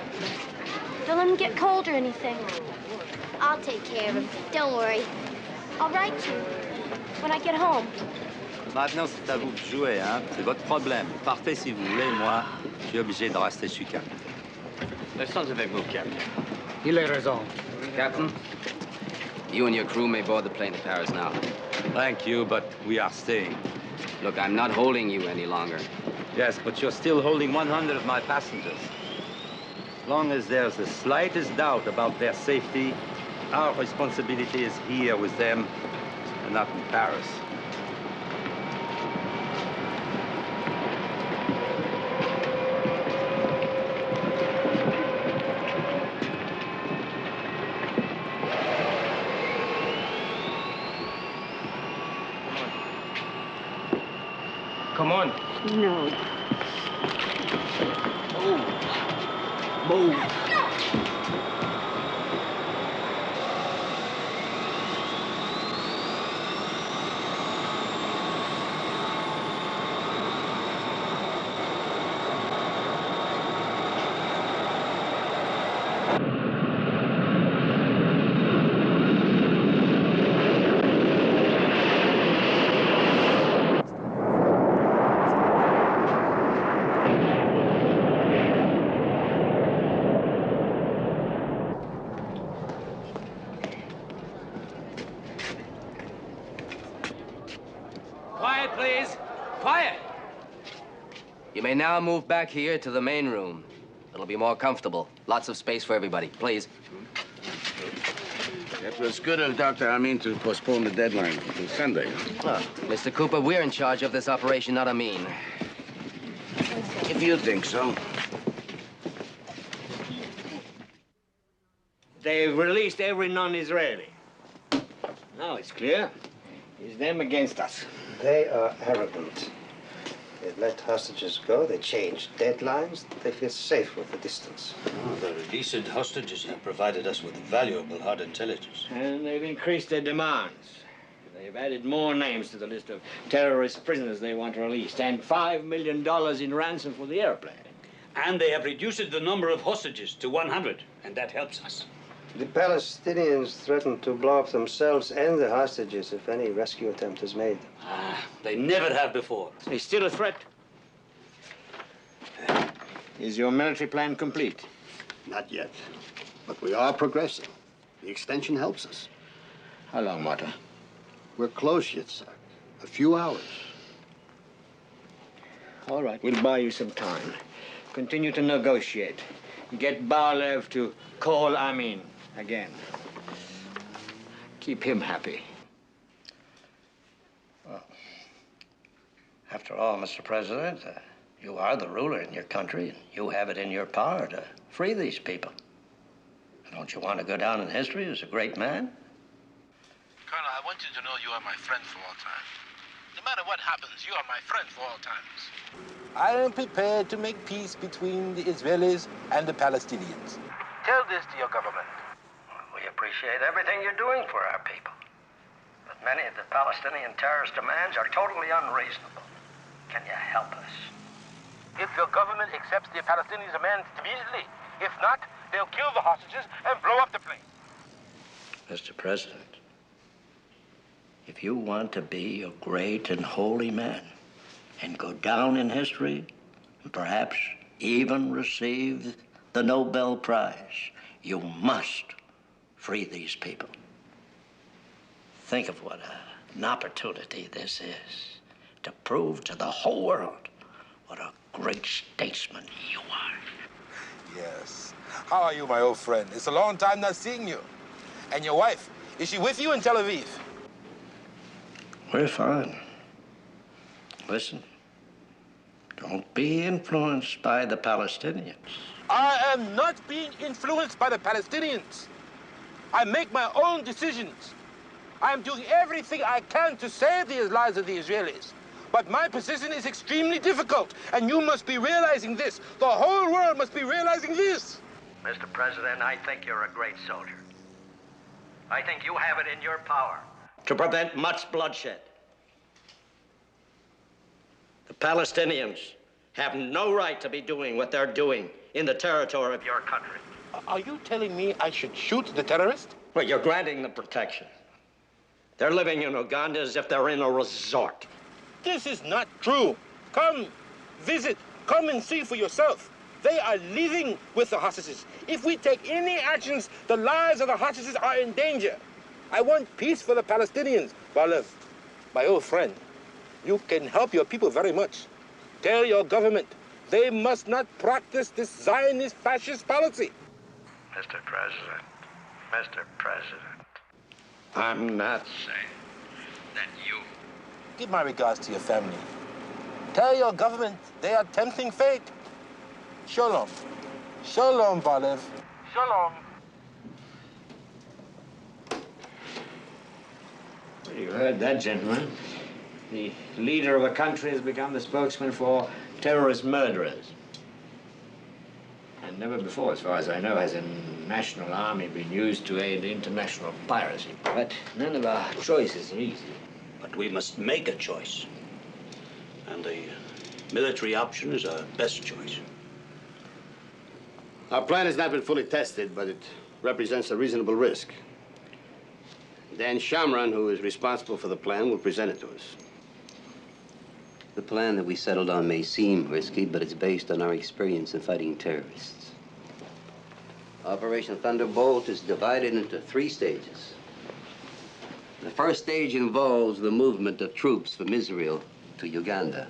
Don't let him get cold or anything. I'll take care of him. Don't worry. I'll write you when I get home. Maintenant, c'est à vous de jouer, hein? C'est votre problème. Partez si vous voulez, moi, je suis obligé de rester sur Cap. Laissons avec vous, Captain. Il a raison. Captain, you and your crew may board the plane to Paris now. Thank you, but we are staying. Look, I'm not holding you any longer. Yes, but you're still holding 100 of my passengers. As long as there's the slightest doubt about their safety, our responsibility is here with them and not in Paris. Come on. No. Move. Move. Quiet, please. Quiet. You may now move back here to the main room. It'll be more comfortable. Lots of space for everybody. Please. It was good of Dr. Amin to postpone the deadline until Sunday. Oh, Mr. Cooper, we're in charge of this operation, not Amin. If you think so. They've released every non-Israeli. Now it's clear. It's them against us. They are arrogant. They've let hostages go, they changed deadlines, they feel safe with the distance. Oh, the released hostages have provided us with valuable hard intelligence. And they've increased their demands. They've added more names to the list of terrorist prisoners they want released, and $5 million in ransom for the airplane. And they have reduced the number of hostages to 100, and that helps us. The Palestinians threaten to blow up themselves and the hostages if any rescue attempt is made. They never have before. It's still a threat. Is your military plan complete? Not yet, but we are progressing. The extension helps us. How long, Marta? We're close yet, sir. A few hours. All right, we'll buy you some time. Continue to negotiate. Get Barlev to call Amin again. Keep him happy. Well, after all, Mr. President, you are the ruler in your country, and you have it in your power to free these people. Don't you want to go down in history as a great man? Colonel, I want you to know you are my friend for all time. No matter what happens, you are my friend for all times. I am prepared to make peace between the Israelis and the Palestinians. Tell this to your government. We appreciate everything you're doing for our people. But many of the Palestinian terrorist demands are totally unreasonable. Can you help us? If your government accepts the Palestinians' demands immediately, if not, they'll kill the hostages and blow up the plane. Mr. President, if you want to be a great and holy man, and go down in history, and perhaps even receive the Nobel Prize. You must free these people. Think of what an opportunity this is to prove to the whole world what a great statesman you are. Yes. How are you, my old friend? It's a long time not seeing you. And your wife, is she with you in Tel Aviv? We're fine. Listen, don't be influenced by the Palestinians. I am not being influenced by the Palestinians. I make my own decisions. I am doing everything I can to save the lives of the Israelis. But my position is extremely difficult, and you must be realizing this. The whole world must be realizing this. Mr. President, I think you're a great soldier. I think you have it in your power to prevent much bloodshed. The Palestinians have no right to be doing what they're doing in the territory of your country. Are you telling me I should shoot the terrorist? Well, you're granting them protection. They're living in Uganda as if they're in a resort. This is not true. Come, visit, come and see for yourself. They are living with the hostages. If we take any actions, the lives of the hostages are in danger. I want peace for the Palestinians. Parelavhe, my old friend, you can help your people very much. Tell your government they must not practice this Zionist fascist policy. Mr. President, I'm not saying that you... Give my regards to your family. Tell your government they are tempting fate. Shalom. Shalom, Parelavhe. Shalom. Well, you heard that, gentlemen. The leader of a country has become the spokesman for terrorist murderers. And never before, as far as I know, has a national army been used to aid international piracy. But none of our choices are easy. But we must make a choice. And the military option is our best choice. Our plan has not been fully tested, but it represents a reasonable risk. Dan Shamran, who is responsible for the plan, will present it to us. The plan that we settled on may seem risky, but it's based on our experience in fighting terrorists. Operation Thunderbolt is divided into 3 stages. The first stage involves the movement of troops from Israel to Uganda.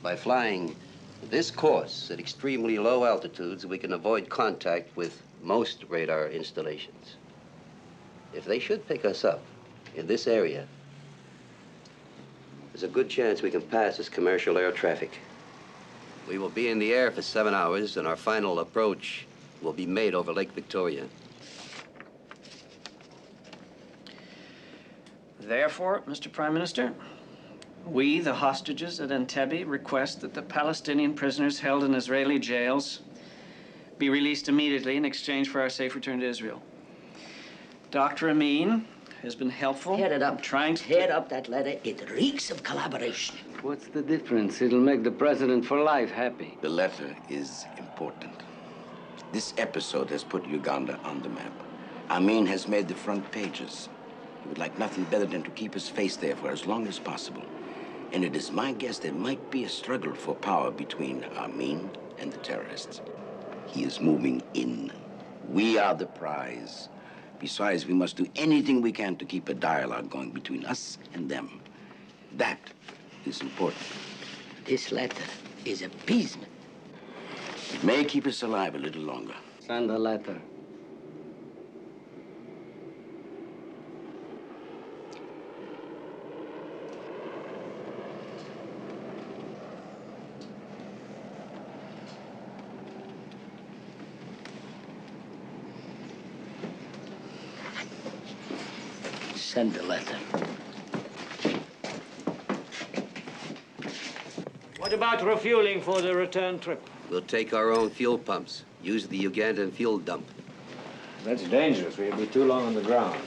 By flying this course at extremely low altitudes, we can avoid contact with most radar installations. If they should pick us up in this area, there's a good chance we can pass as commercial air traffic. We will be in the air for 7 hours, and our final approach will be made over Lake Victoria. Therefore, Mr. Prime Minister, we, the hostages at Entebbe, request that the Palestinian prisoners held in Israeli jails be released immediately in exchange for our safe return to Israel. Dr. Amin has been helpful. Tear it up. Trying to tear up that letter. It reeks of collaboration. What's the difference? It'll make the president for life happy. The letter is important. This episode has put Uganda on the map. Amin has made the front pages. He would like nothing better than to keep his face there for as long as possible. And it is my guess there might be a struggle for power between Amin and the terrorists. He is moving in. We are the prize. Besides, we must do anything we can to keep a dialogue going between us and them. That is important. This letter is appeasement. It may keep us alive a little longer. Send a letter. Send the letter. What about refueling for the return trip? We'll take our own fuel pumps. Use the Ugandan fuel dump. That's dangerous. We'll be too long on the ground.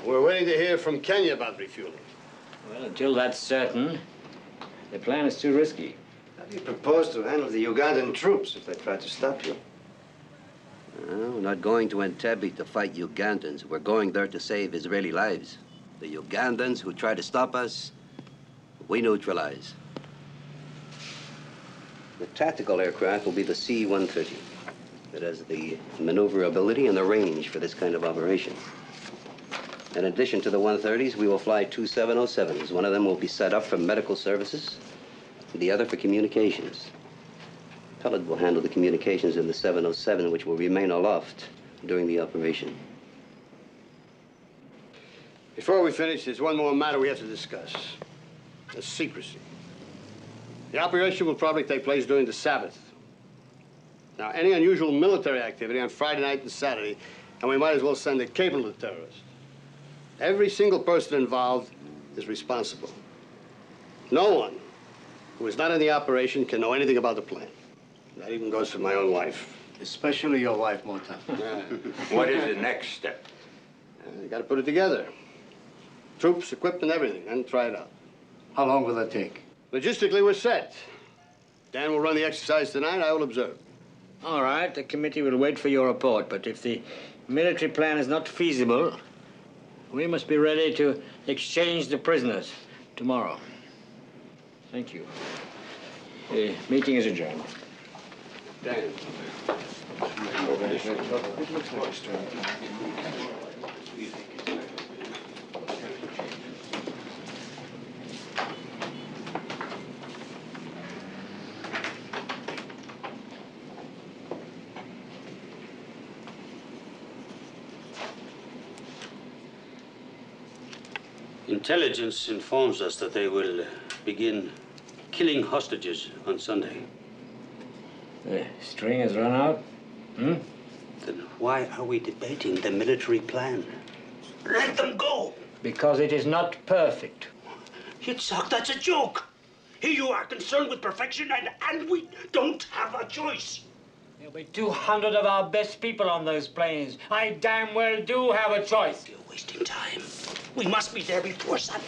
We're waiting to hear from Kenya about refueling. Well, until that's certain, the plan is too risky. How do you propose to handle the Ugandan troops if they try to stop you? We're not going to Entebbe to fight Ugandans. We're going there to save Israeli lives. The Ugandans who try to stop us, we neutralize. The tactical aircraft will be the C-130. It has the maneuverability and the range for this kind of operation. In addition to the 130s, we will fly two 707s. One of them will be set up for medical services, and the other for communications. Pellet will handle the communications in the 707, which will remain aloft during the operation. Before we finish, there's one more matter we have to discuss. The secrecy. The operation will probably take place during the Sabbath. Now, any unusual military activity on Friday night and Saturday, and we might as well send a cable to the terrorists. Every single person involved is responsible. No one who is not in the operation can know anything about the plan. That even goes for my own wife. Especially your wife, Mota. Yeah. What is the next step? You got to put it together. Troops, equipment, everything, and try it out. How long will that take? Logistically, we're set. Dan will run the exercise tonight. I will observe. All right, the committee will wait for your report, but if the military plan is not feasible, we must be ready to exchange the prisoners tomorrow. Thank you. The meeting is adjourned. Dan. Intelligence informs us that they will begin killing hostages on Sunday. The string has run out? Then why are we debating the military plan? Let them go! Because it is not perfect. Yitzhak, that's a joke. Here you are concerned with perfection, and we don't have a choice. There'll be 200 of our best people on those planes. I damn well do have a choice. You're wasting time. We must be there before Sunday.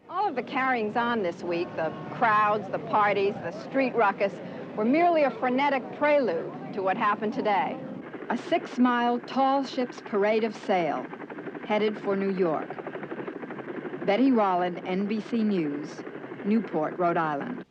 All of the carryings on this week, the crowds, the parties, the street ruckus, were merely a frenetic prelude to what happened today. A 6-mile tall ship's parade of sail, headed for New York. Betty Rolland, NBC News, Newport, Rhode Island.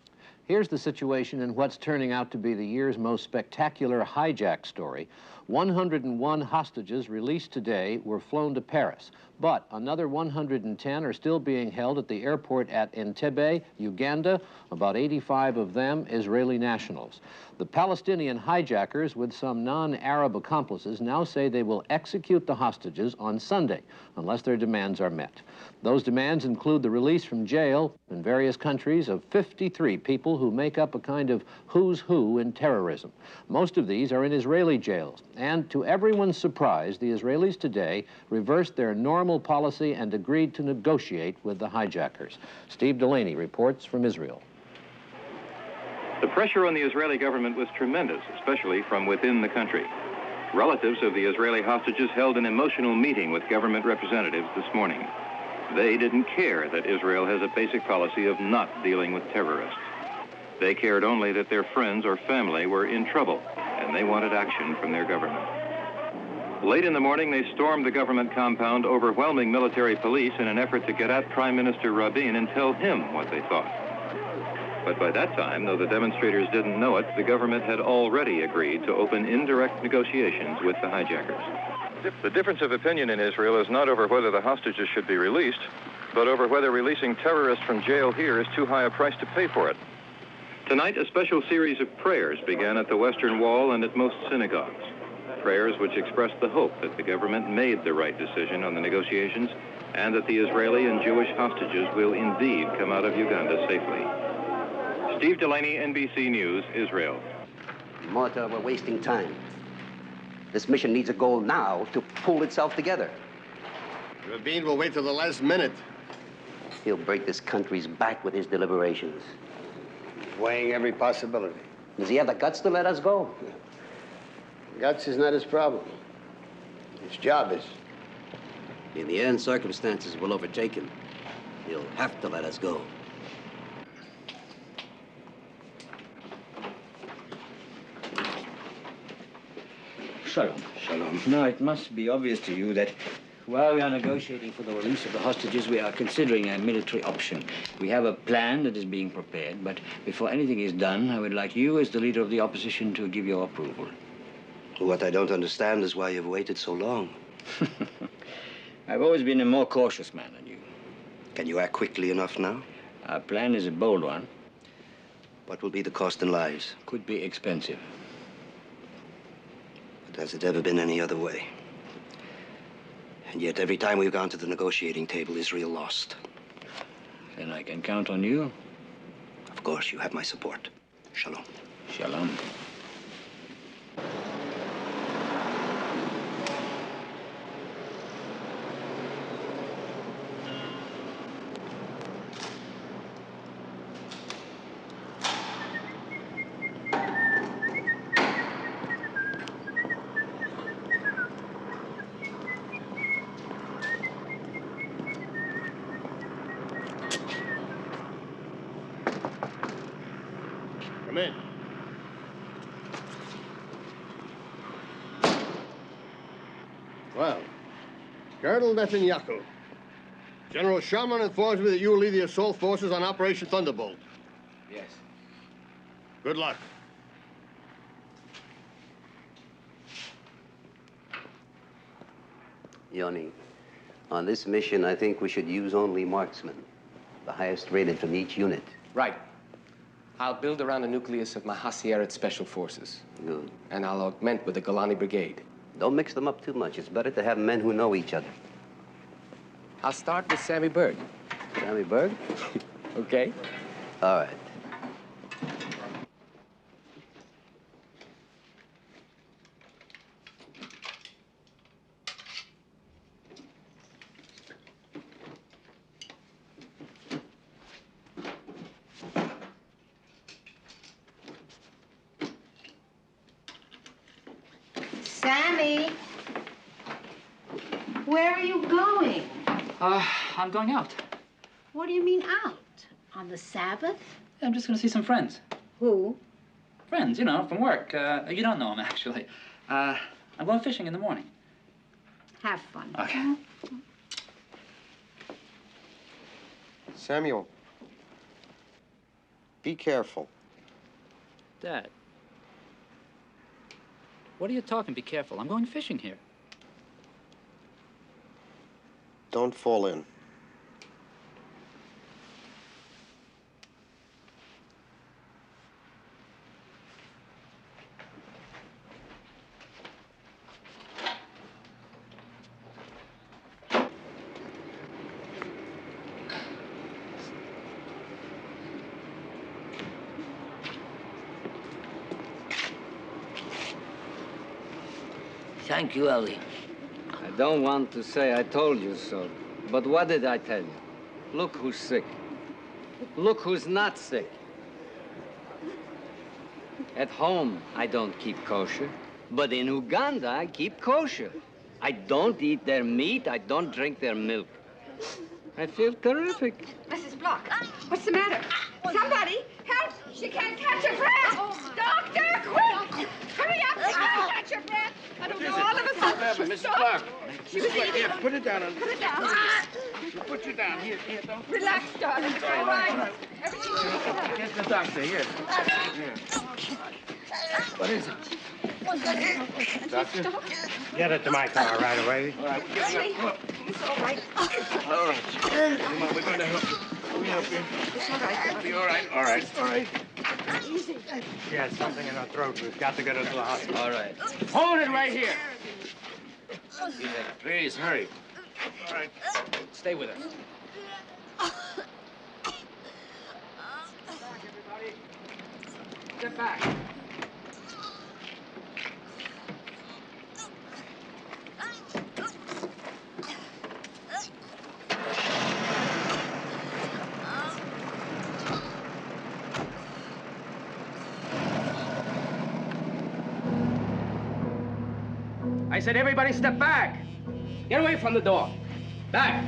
Here's the situation in what's turning out to be the year's most spectacular hijack story. 101 hostages released today were flown to Paris, but another 110 are still being held at the airport at Entebbe, Uganda, about 85 of them Israeli nationals. The Palestinian hijackers, with some non-Arab accomplices, now say they will execute the hostages on Sunday, unless their demands are met. Those demands include the release from jail in various countries of 53 people who make up a kind of who's who in terrorism. Most of these are in Israeli jails. And to everyone's surprise, the Israelis today reversed their normal policy and agreed to negotiate with the hijackers. Steve Delaney reports from Israel. The pressure on the Israeli government was tremendous, especially from within the country. Relatives of the Israeli hostages held an emotional meeting with government representatives this morning. They didn't care that Israel has a basic policy of not dealing with terrorists. They cared only that their friends or family were in trouble, and they wanted action from their government. Late in the morning, they stormed the government compound, overwhelming military police in an effort to get at Prime Minister Rabin and tell him what they thought. But by that time, though the demonstrators didn't know it, the government had already agreed to open indirect negotiations with the hijackers. The difference of opinion in Israel is not over whether the hostages should be released, but over whether releasing terrorists from jail here is too high a price to pay for it. Tonight, a special series of prayers began at the Western Wall and at most synagogues. Prayers which expressed the hope that the government made the right decision on the negotiations and that the Israeli and Jewish hostages will indeed come out of Uganda safely. Steve Delaney, NBC News, Israel. Martha, we're wasting time. This mission needs a goal now to pull itself together. Rabin will wait till the last minute. He'll break this country's back with his deliberations. Weighing every possibility. Does he have the guts to let us go? Guts is not his problem. His job is. In the end, circumstances will overtake him. He'll have to let us go. Shalom. Shalom. Now, it must be obvious to you that while we are negotiating for the release of the hostages, we are considering a military option. We have a plan that is being prepared, but before anything is done, I would like you, as the leader of the opposition, to give your approval. What I don't understand is why you've waited so long. I've always been a more cautious man than you. Can you act quickly enough now? Our plan is a bold one. What will be the cost in lives? Could be expensive. But has it ever been any other way? And yet, every time we've gone to the negotiating table, Israel lost. Then I can count on you? Of course, you have my support. Shalom. Shalom. Come in. Well, Colonel Netanyahu, General Sharman informs me that you will lead the assault forces on Operation Thunderbolt. Yes. Good luck. Yoni, on this mission, I think we should use only marksmen, the highest rated from each unit. Right. I'll build around the nucleus of my Hasieret Special Forces. Good. And I'll augment with the Golani Brigade. Don't mix them up too much. It's better to have men who know each other. I'll start with Sammy Berg. Sammy Berg? Okay. All right. Sammy, where are you going? I'm going out. What do you mean out? On the Sabbath? I'm just going to see some friends. Who? Friends, you know, from work. You don't know them, actually. I'm going fishing in the morning. Have fun. Okay. Samuel, be careful. Dad. What are you talking? Be careful. I'm going fishing here. Don't fall in. Thank you, Ellie. I don't want to say I told you so, but what did I tell you? Look who's sick. Look who's not sick. At home, I don't keep kosher, but in Uganda, I keep kosher. I don't eat their meat, I don't drink their milk. I feel terrific. Mrs. Block, what's the matter? Somebody, help! She can't catch her breath! Doctor, quick! Hurry up! She can't catch her breath! I don't know, all of a sudden she Mrs. stopped. Block. She was eating. Here, put it down. Put it down. Put you down. Here, don't. Relax, darling. It's all right. Everything will be all right. Get the doctor. Here. What is it? Doctor? Get it to my car right away. All right, we'll get you up. It's all right. All right. Come on, we're going to help you. We'll help you. It's all right. Be all right. All right. All right. Easy. She has something in her throat. We've got to get her to the hospital. All right. Hold it right here. Please, hurry. All right. Stay with her. Get back. I said everybody step back. Get away from the door. Back.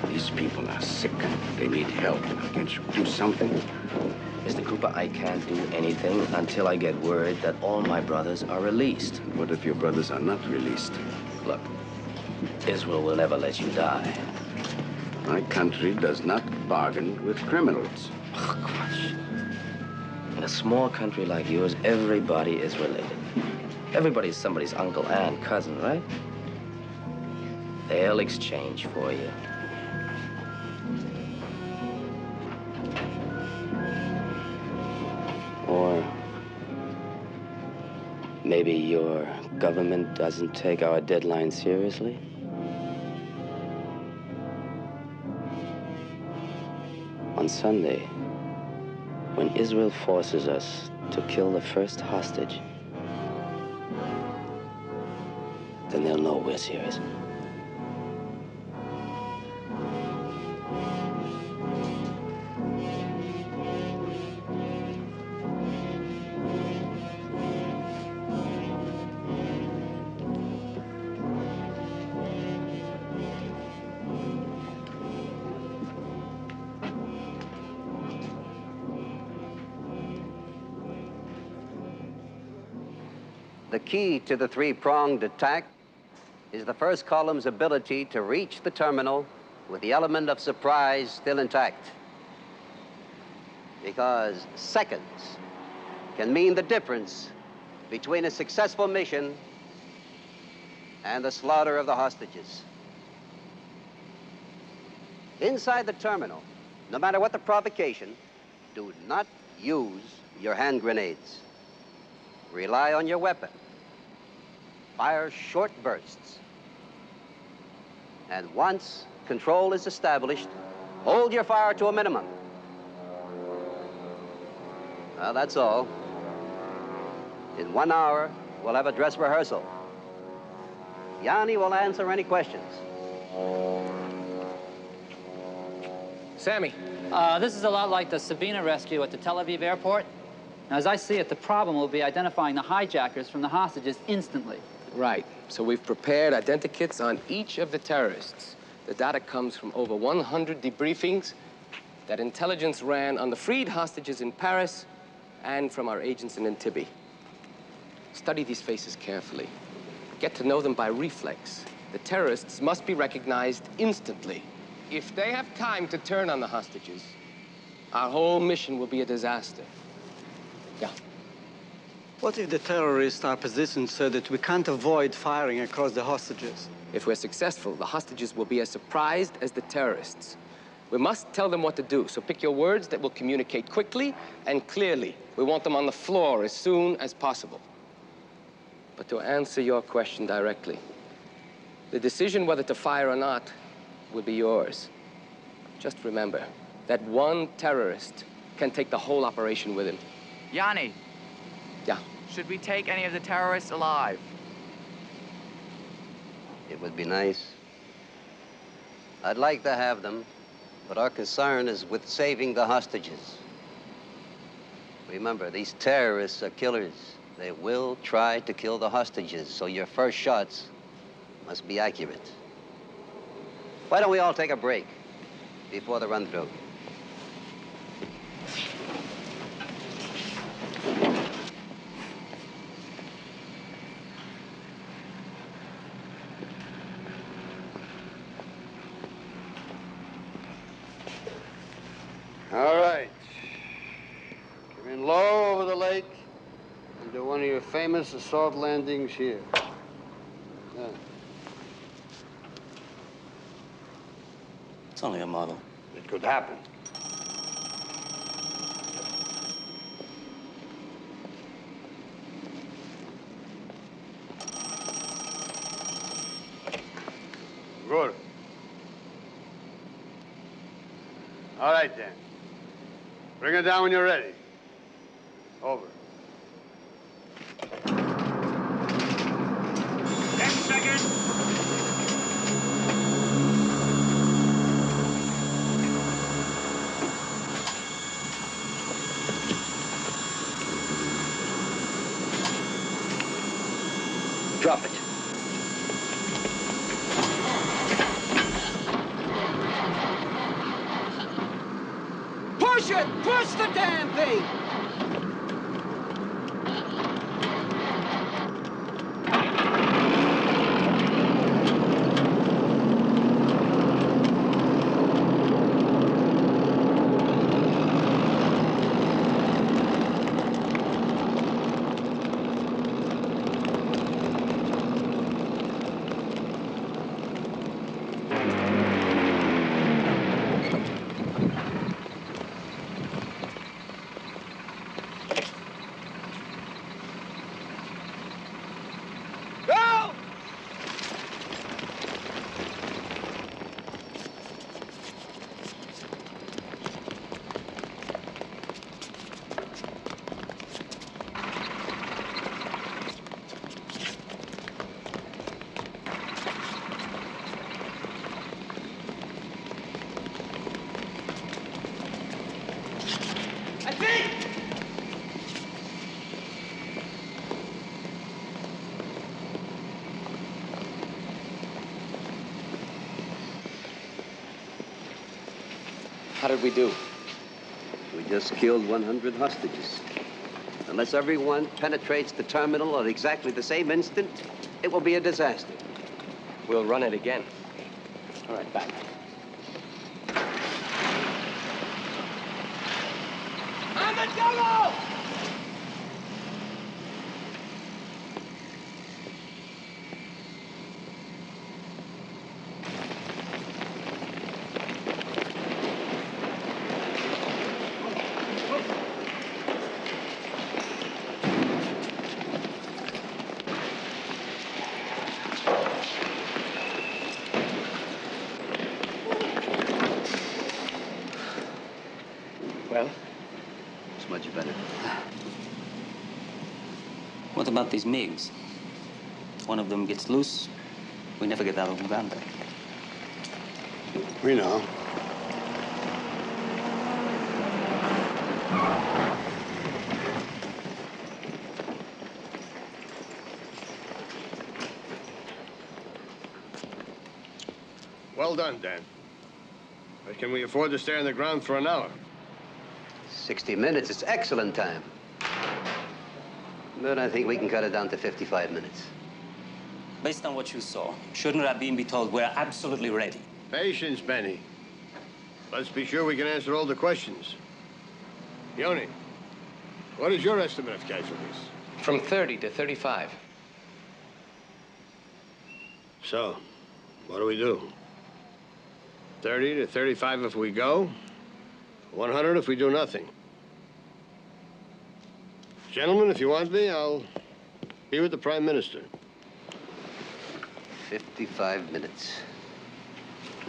These people are sick. They need help. Can't you do something? Mr. Cooper, I can't do anything until I get word that all my brothers are released. What if your brothers are not released? Look, Israel will never let you die. My country does not bargain with criminals. Oh, gosh. In a small country like yours, everybody is related. Everybody's somebody's uncle, aunt, cousin, right? They'll exchange for you. Or maybe your government doesn't take our deadline seriously? On Sunday, when Israel forces us to kill the first hostage, then they'll know we're serious. The key to the three-pronged attack is the first column's ability to reach the terminal with the element of surprise still intact. Because seconds can mean the difference between a successful mission and the slaughter of the hostages. Inside the terminal, no matter what the provocation, do not use your hand grenades. Rely on your weapon. Fire short bursts. And once control is established, hold your fire to a minimum. Well, that's all. In 1 hour, we'll have a dress rehearsal. Yanni will answer any questions. Sammy. This is a lot like the Sabina rescue at the Tel Aviv airport. Now, as I see it, the problem will be identifying the hijackers from the hostages instantly. Right. So we've prepared identikits on each of the terrorists. The data comes from over 100 debriefings that intelligence ran on the freed hostages in Paris and from our agents in Entebbe. Study these faces carefully. Get to know them by reflex. The terrorists must be recognized instantly. If they have time to turn on the hostages, our whole mission will be a disaster. Yeah. What if the terrorists are positioned so that we can't avoid firing across the hostages? If we're successful, the hostages will be as surprised as the terrorists. We must tell them what to do, so pick your words that will communicate quickly and clearly. We want them on the floor as soon as possible. But to answer your question directly, the decision whether to fire or not will be yours. Just remember that one terrorist can take the whole operation with him. Yanni. Yeah? Should we take any of the terrorists alive? It would be nice. I'd like to have them, but our concern is with saving the hostages. Remember, these terrorists are killers. They will try to kill the hostages, so your first shots must be accurate. Why don't we all take a break before the run-through? All right. Come in low over the lake and do one of your famous assault landings here. Yeah. It's only a model. It could happen. Good. All right, then. Bring it down when you're ready. Over. 10 seconds. Drop it. Push! Push it! Push the damn thing! How did we do? We just killed 100 hostages. Unless everyone penetrates the terminal at exactly the same instant, it will be a disaster. We'll run it again. All right, back. On the double! Well? It's much better. What about these MiGs? One of them gets loose, we never get out of Uganda. We know. Well done, Dan. But can we afford to stay on the ground for an hour? 60 minutes is excellent time. But I think we can cut it down to 55 minutes. Based on what you saw, shouldn't Rabin be told we're absolutely ready? Patience, Benny. Let's be sure we can answer all the questions. Yoni, what is your estimate of casualties? From 30 to 35. So, what do we do? 30 to 35 if we go, 100 if we do nothing. Gentlemen, if you want me, I'll be with the Prime Minister. 55 minutes.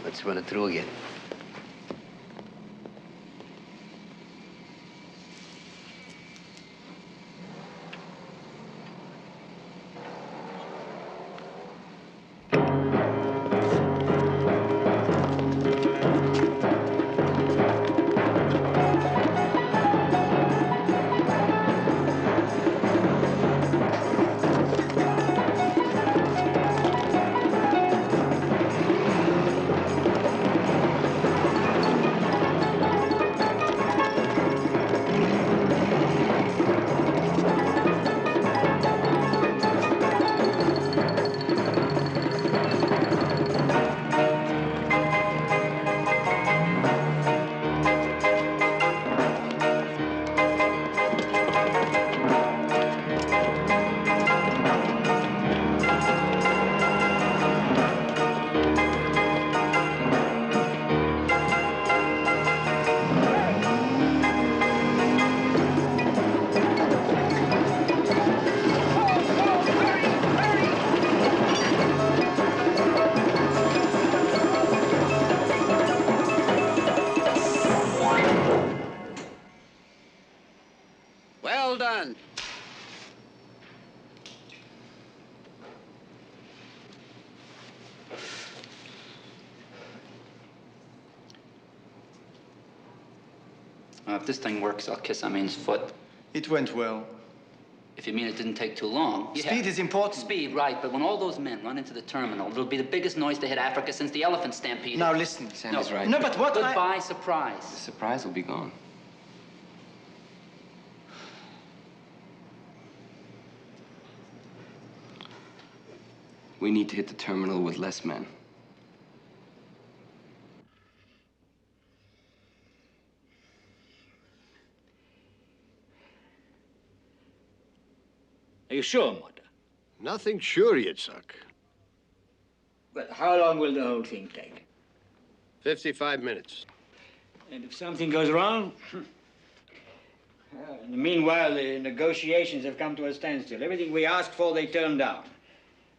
Let's run it through again. Well done. If this thing works, I'll kiss Amin's foot. It went well. If you mean it didn't take too long. Speed is important. Speed, right. But when all those men run into the terminal, it'll be the biggest noise to hit Africa since the elephant stampede. Now listen. Sam is right. No, but what Goodbye, surprise. The surprise will be gone. We need to hit the terminal with less men. Are you sure, Mota? Nothing sure, Yitzhak. Well, how long will the whole thing take? 55 minutes. And if something goes wrong? In the meanwhile, the negotiations have come to a standstill. Everything we asked for, they turned down.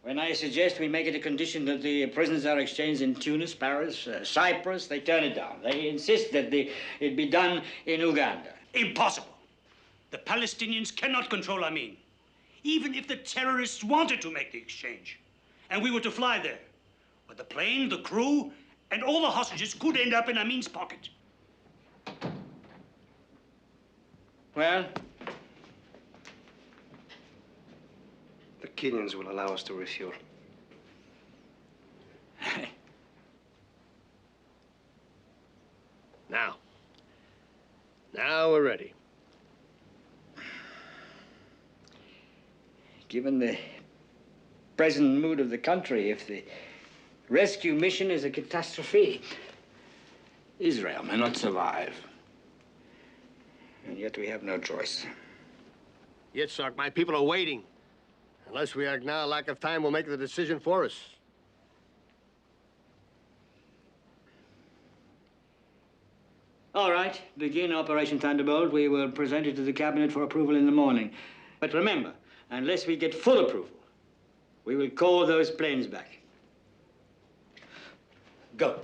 When I suggest we make it a condition that the prisoners are exchanged in Tunis, Paris, Cyprus, they turn it down. They insist that it be done in Uganda. Impossible. The Palestinians cannot control Amin. Even if the terrorists wanted to make the exchange, and we were to fly there. But the plane, the crew, and all the hostages could end up in Amin's pocket. Well? The Kenyans will allow us to refuel. Now we're ready. Given the present mood of the country, if the rescue mission is a catastrophe, Israel may not survive. And yet we have no choice. Yitzhak, my people are waiting. Unless we act now, lack of time will make the decision for us. All right, begin Operation Thunderbolt. We will present it to the cabinet for approval in the morning. But remember, unless we get full approval, we will call those planes back. Go.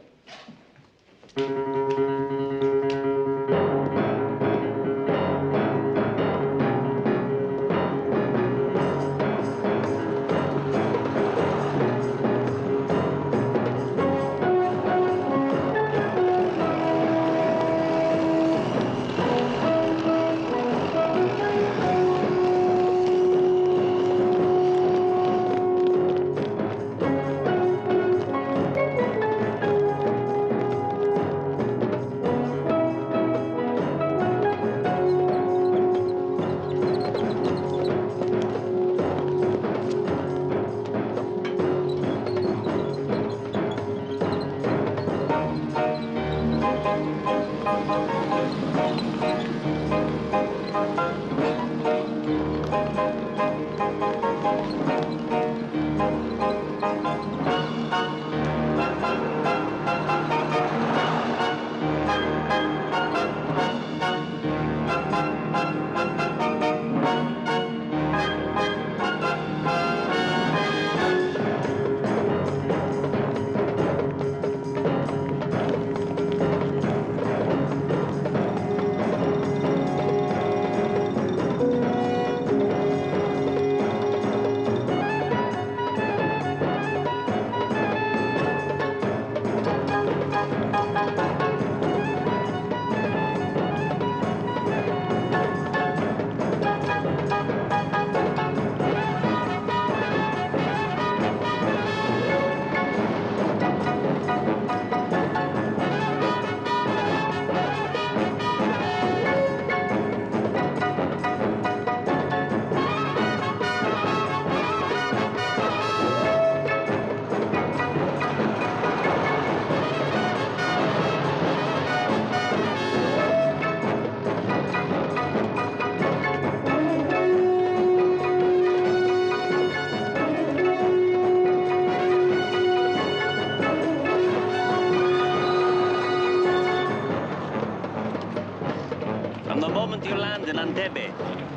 From the moment you land in Entebbe,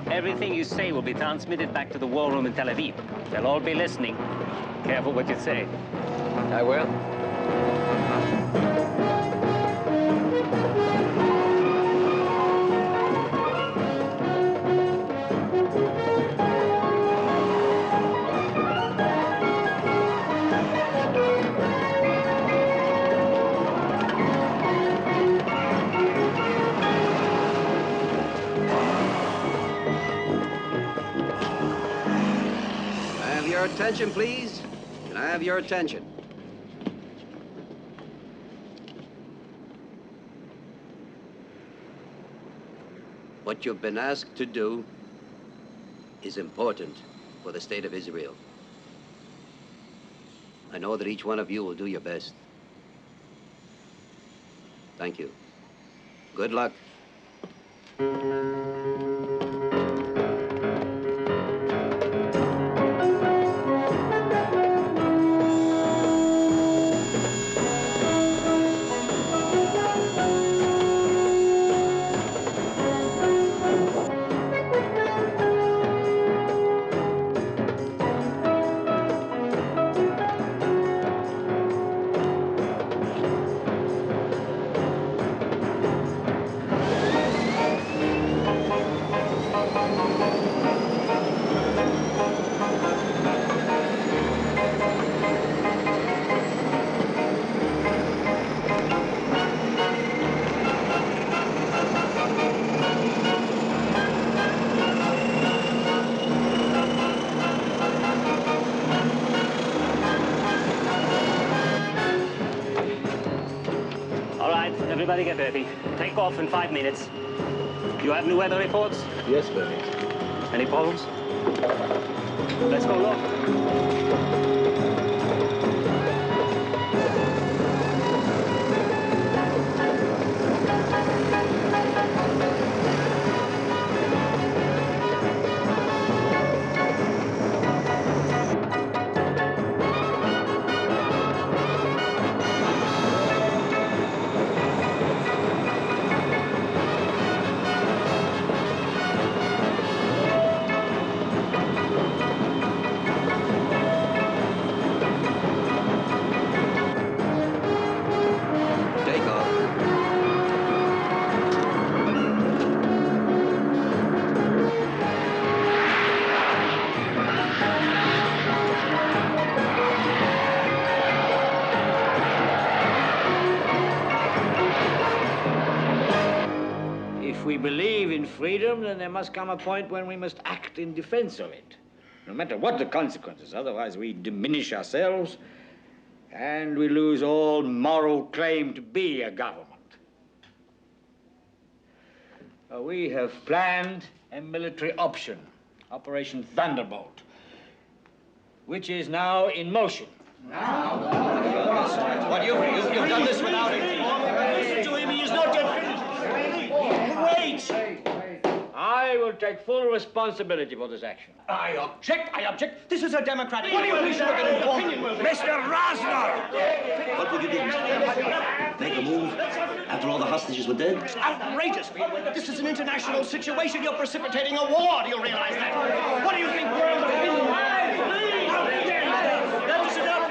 everything you say will be transmitted back to the war room in Tel Aviv. They'll all be listening. Careful what you say. I will. Attention, please. Can I have your attention? What you've been asked to do is important for the state of Israel. I know that each one of you will do your best. Thank you. Good luck. Everybody get ready. Take off in 5 minutes. You have new weather reports? Yes, Bernie. Any problems? Let's go look. Freedom, then there must come a point when we must act in defense of it, no matter what the consequences. Otherwise, we diminish ourselves and we lose all moral claim to be a government. We have planned a military option, Operation Thunderbolt, which is now in motion. What, you've done this without it? Listen to him, he is not yet finished. Wait! I will take full responsibility for this action. I object, I object. This is a democratic... What do you think should have been informed? Mr. Rosner! What would you do, Mr. Make a move after all the hostages were dead? It's outrageous. This is an international situation. You're precipitating a war. Do you realize that? What do you think? That is enough.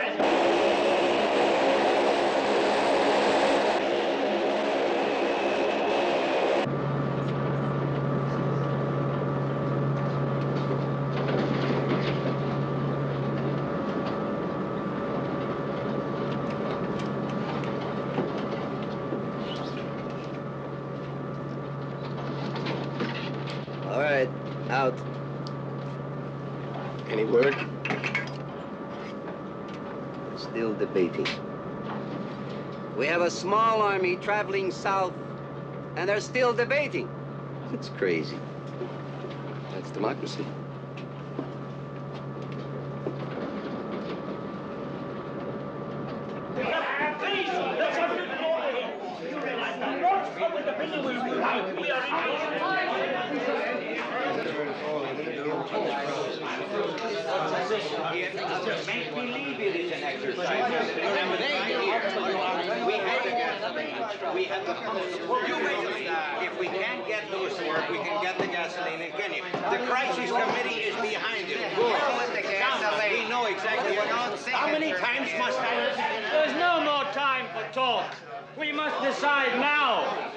All right, out. Any word? Still debating. We have a small army traveling south, and they're still debating. It's crazy. That's democracy. Make believe it is an exercise. Remember, we have the if we can't get those to work, we can get the gasoline and get it. The crisis committee is behind it. We know exactly what. How many times must I listen? There's no more time for talk. We must decide now.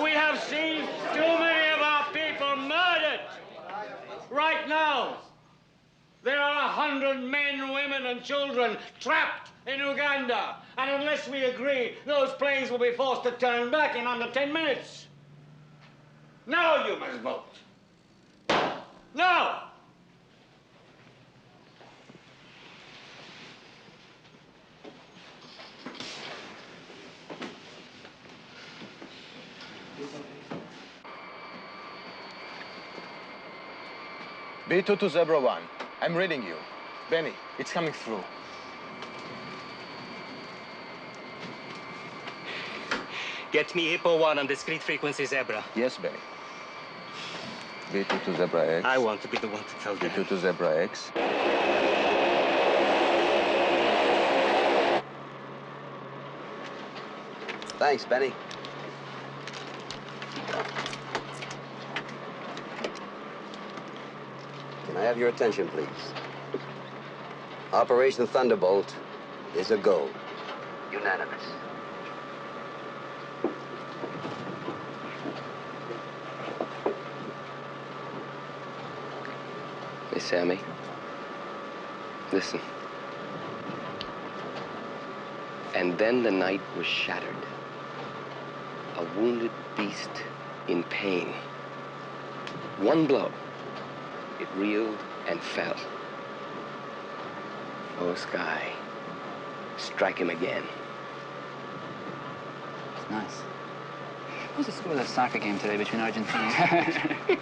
We have seen too many of our people murdered. Right now, there are 100 men, women, and children trapped in Uganda. And unless we agree, those planes will be forced to turn back in under 10 minutes. Now you must vote. Now! B2 to Zebra 1. I'm reading you. Benny, it's coming through. Get me Hippo 1 on discrete frequency Zebra. Yes, Barry. B2 to Zebra X. I want to be the one to tell them. B2 to Zebra X. Thanks, Benny. Can I have your attention, please? Operation Thunderbolt is a go. Unanimous. Hey, Sammy. Listen. And then the night was shattered. A wounded beast in pain. One blow. It reeled and fell. Oh, Sky. Strike him again. It's nice. What was the score of that soccer game today between Argentina and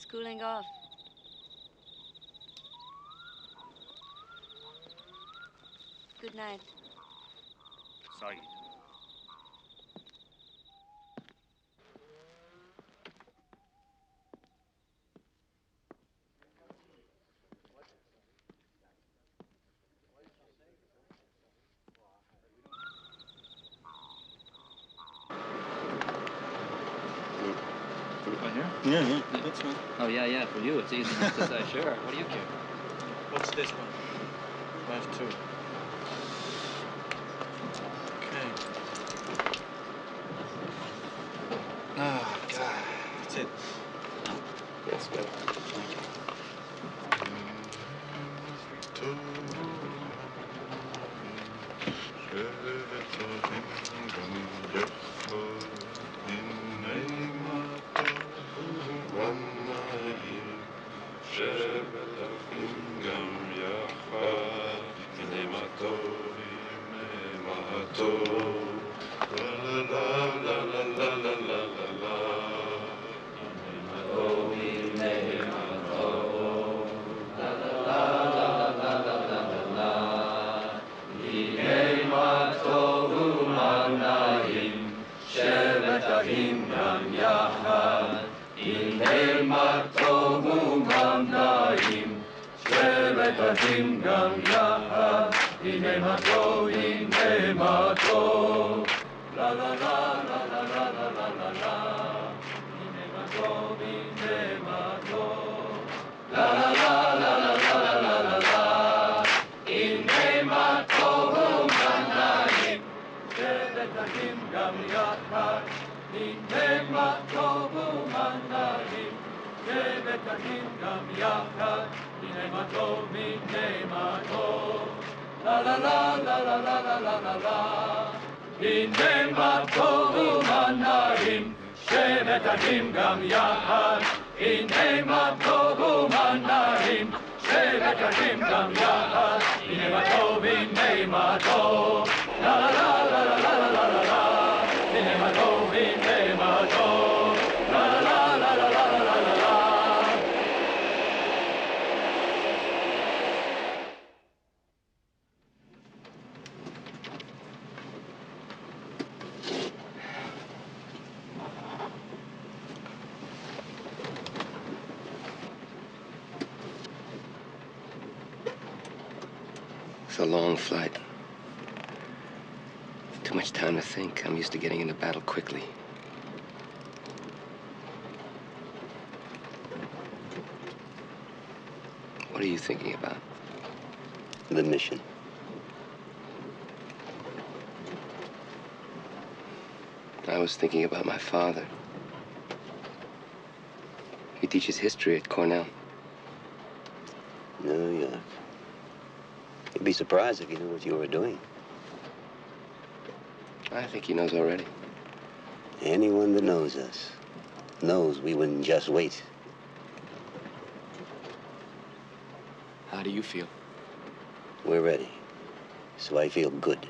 Cooling off. Good night. Sorry. Yeah, that's fine. Oh, yeah, for you, it's easy enough to say, sure. What do you care? What's this one? 5-2. Okay. Oh, God. That's it. Yes, good. Thank you. It's a long flight. Too much time to think. I'm used to getting into battle quickly. What are you thinking about? The mission. I was thinking about my father. He teaches history at Cornell. New York. You'd be surprised if you knew what you were doing. I think he knows already. Anyone that knows us knows we wouldn't just wait. How do you feel? We're ready, so I feel good.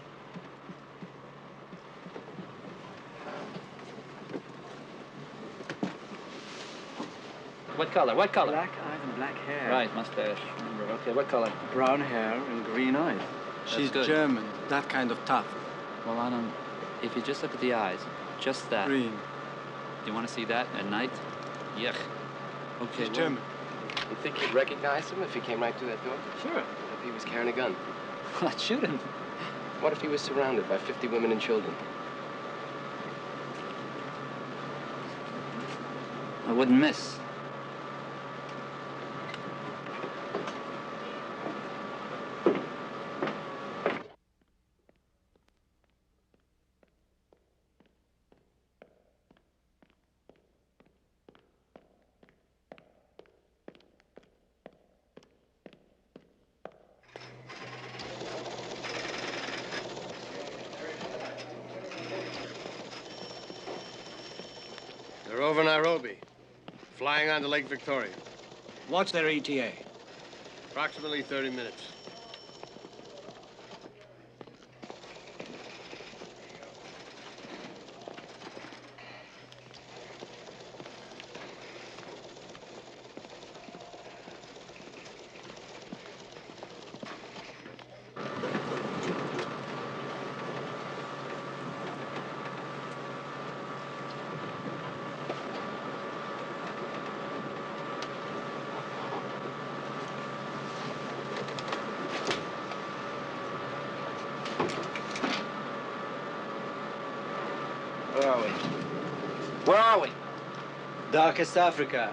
What color? What color? Black eyes and black hair. Right, mustache. Remember. Okay, what color? Brown hair and green eyes. She's good. German, that kind of tough. Well, I don't... If you just look at the eyes, just that. Green. Do you want to see that at night? Yuck. Okay, She's German. You think you'd recognize him if he came right through that door? Sure. What if he was carrying a gun? I'd shoot him. What if he was surrounded by 50 women and children? I wouldn't miss. They're over Nairobi, flying onto Lake Victoria. What's their ETA? Approximately 30 minutes. Where are we? Where are we? Darkest Africa.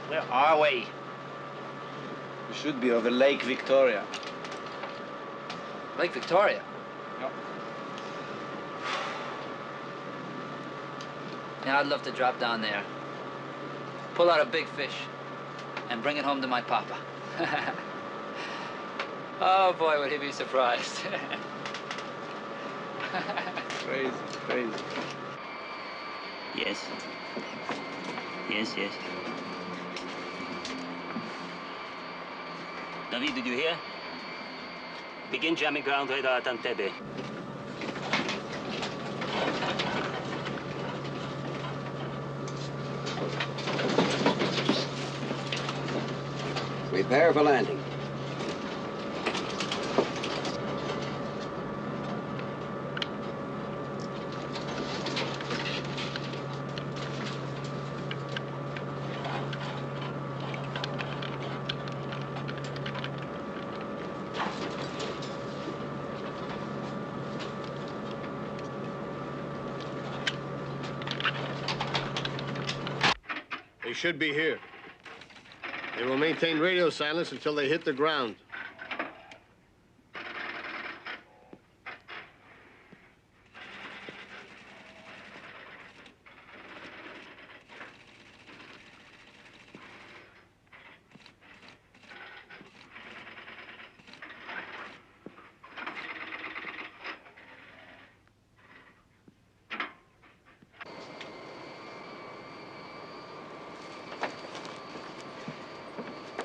Where are we? We should be over Lake Victoria. Lake Victoria? Yep. Yeah, I'd love to drop down there. Pull out a big fish and bring it home to my papa. Oh boy, would he be surprised. Crazy, crazy. Yes. Yes, yes. David, did you hear? Begin jamming ground radar at Entebbe. Prepare for landing. They should be here. They will maintain radio silence until they hit the ground.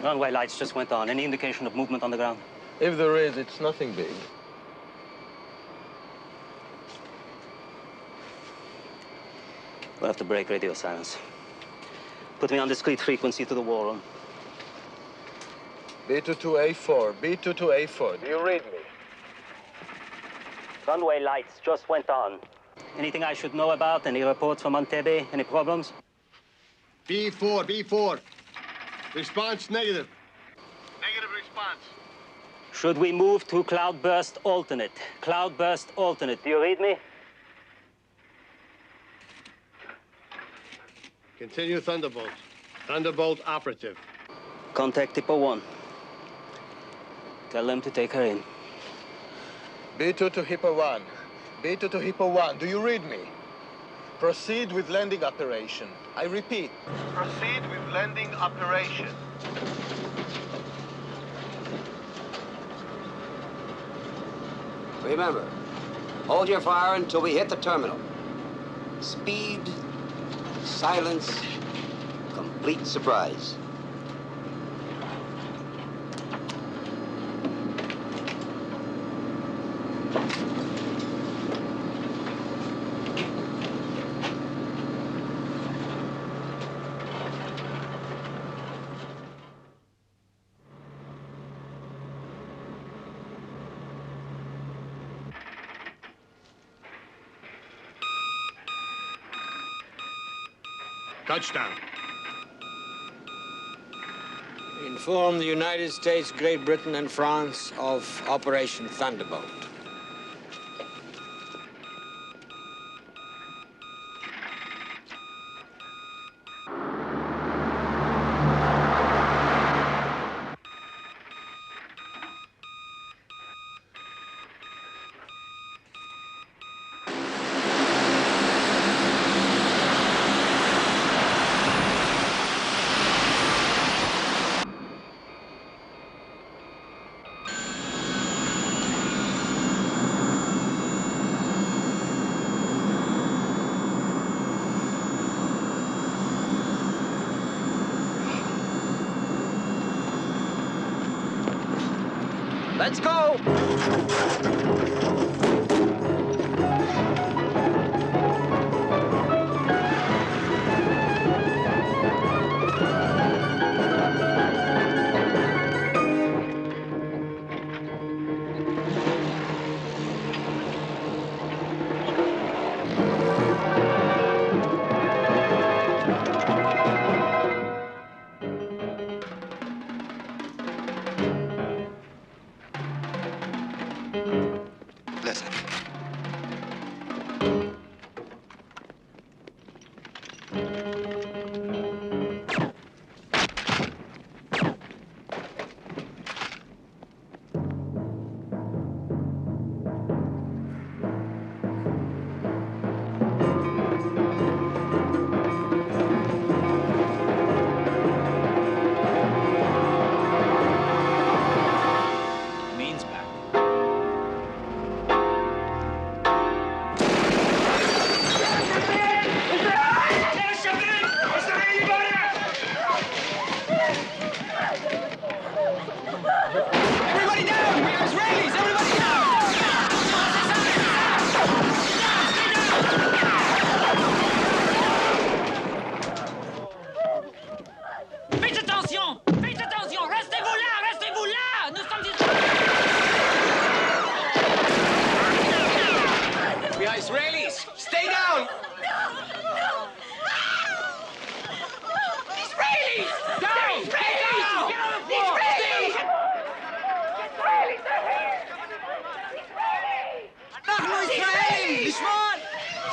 Runway lights just went on. Any indication of movement on the ground? If there is, it's nothing big. We'll have to break radio silence. Put me on discrete frequency to the war room. B22A4, B22A4. Do you read me? Runway lights just went on. Anything I should know about? Any reports from Entebbe? Any problems? B4. Response negative. Negative response. Should we move to cloudburst alternate? Cloudburst alternate. Do you read me? Continue Thunderbolt. Thunderbolt operative. Contact Tipo 1. Tell them to take her in. B2 to Hippo 1. B2 to Hippo 1. Do you read me? Proceed with landing operation. I repeat. Proceed with landing operation. Remember, hold your fire until we hit the terminal. Speed, silence, complete surprise. Touchdown. Inform the United States, Great Britain, and France of Operation Thunderbolt. Let's go!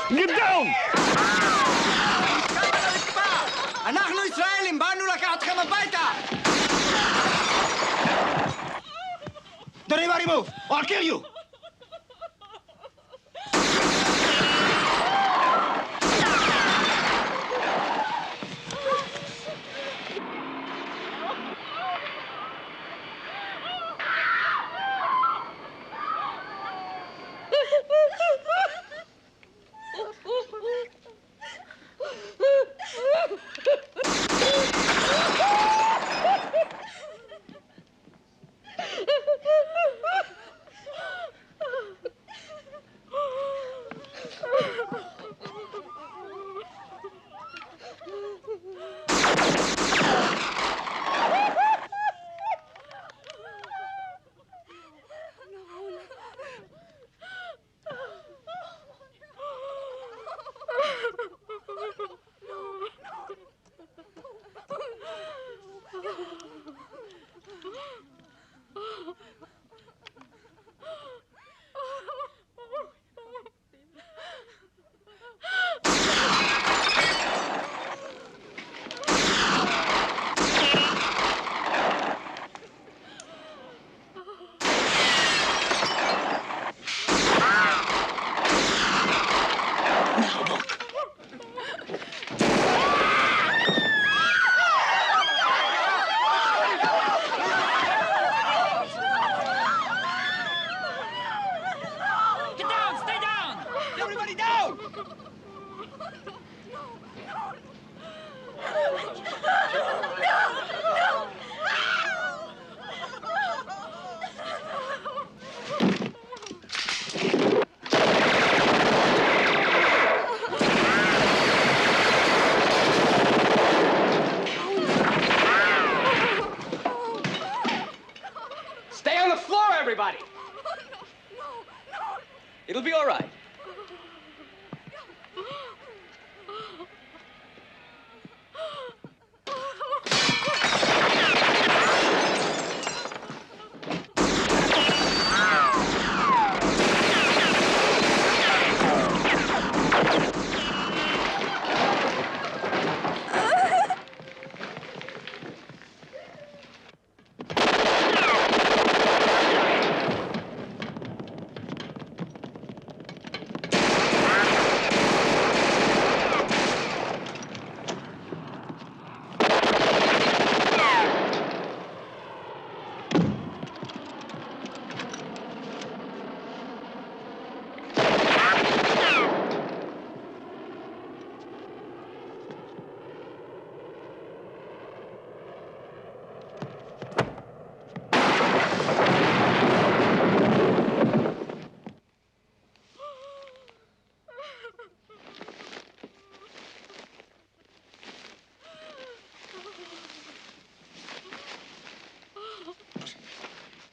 Get down! אנחנו ישראלים, באנו לקחת אתכם הביתה! Don't anybody move, or I'll kill you! Everybody! It'll be all right.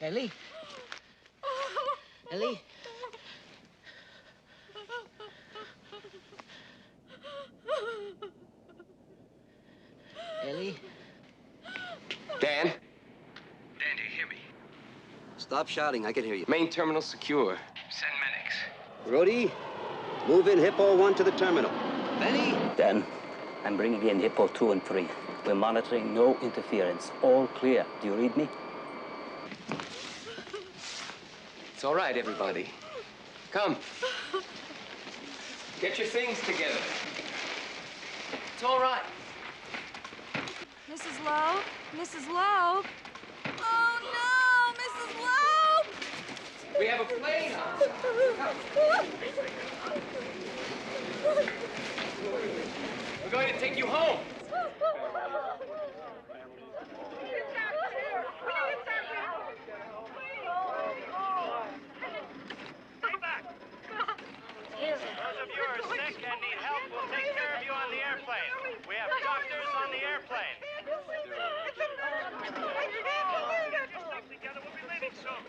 Ellie? Ellie? Ellie? Dan? Dan, do you hear me? Stop shouting, I can hear you. Main terminal secure. Send medics. Rhodey, move in Hippo 1 to the terminal. Benny? Dan, I'm bringing in Hippo 2 and 3. We're monitoring no interference. All clear. Do you read me? It's all right, everybody. Come. Get your things together. It's all right. Mrs. Lowe? Mrs. Lowe? Oh, no! Mrs. Lowe! We have a plane on. We're going to take you home. Those of you who are sick and need help, we'll take care of you on the airplane. We have doctors on the airplane. Stuff together, we'll be leaving soon.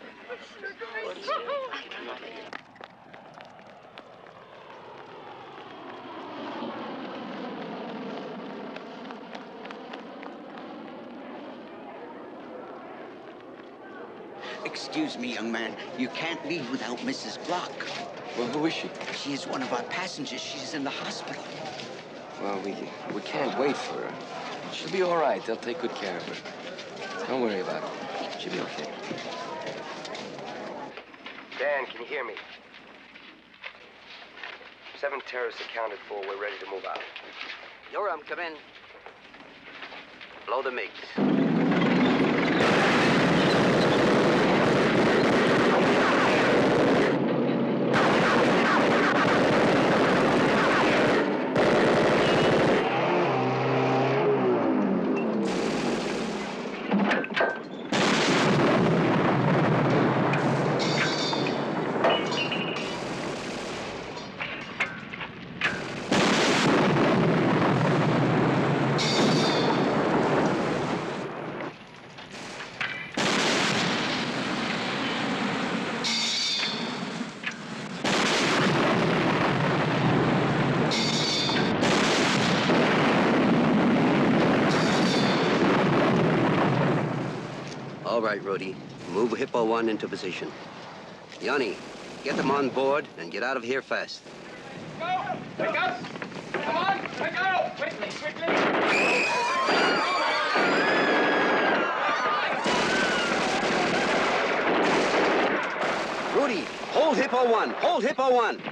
Excuse me, young man. You can't leave without Mrs. Block. Well, who is she? She is one of our passengers. She's in the hospital. Well, we can't wait for her. She'll be all right. They'll take good care of her. Don't worry about it. She'll be okay. Dan, can you hear me? 7 terrorists accounted for. We're ready to move out. Yoram, come in. Blow the MiGs. All right, Rhodey. Move Hippo 1 into position. Yanni, get them on board and get out of here fast. Go! Pick up! Come on! Let go! Quickly, quickly! Rudy, hold Hippo 1! Hold Hippo 1!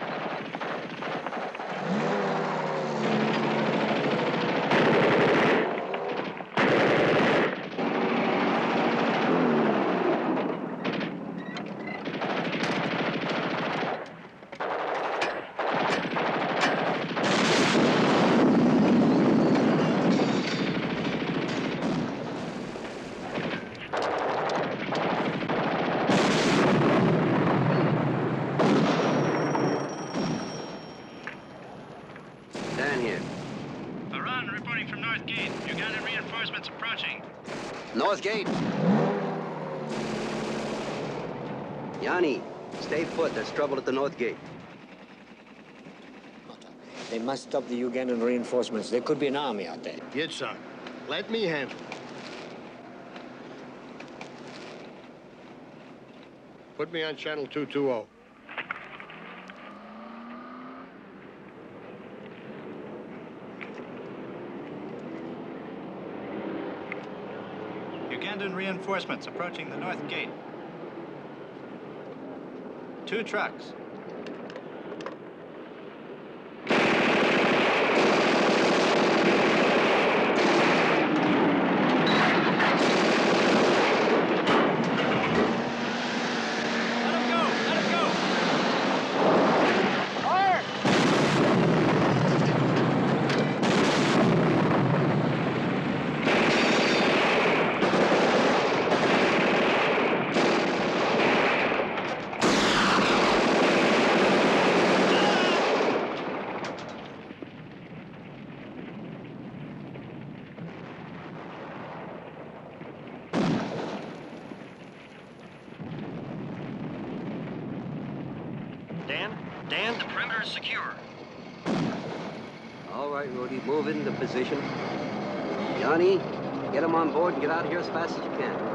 North Gate. Yanni, stay put. There's trouble at the North Gate. They must stop the Ugandan reinforcements. There could be an army out there. Yes, sir. Let me handle it. Put me on channel 220. Ugandan reinforcements approaching the North Gate. 2 trucks. Dan, the perimeter is secure. All right, Rudy, move into position. Johnny, get him on board and get out of here as fast as you can.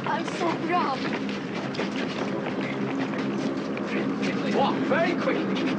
I'm so proud. Walk very quickly.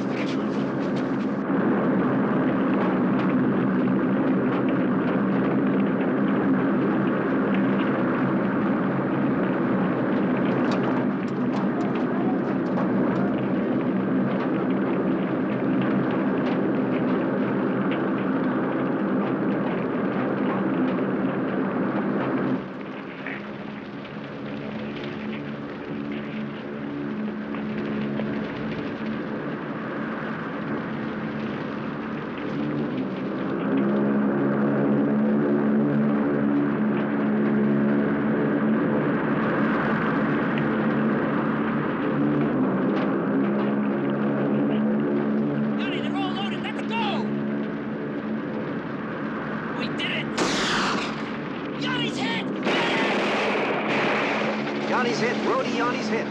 Johnny's hit. Rhodey, Johnny's hit.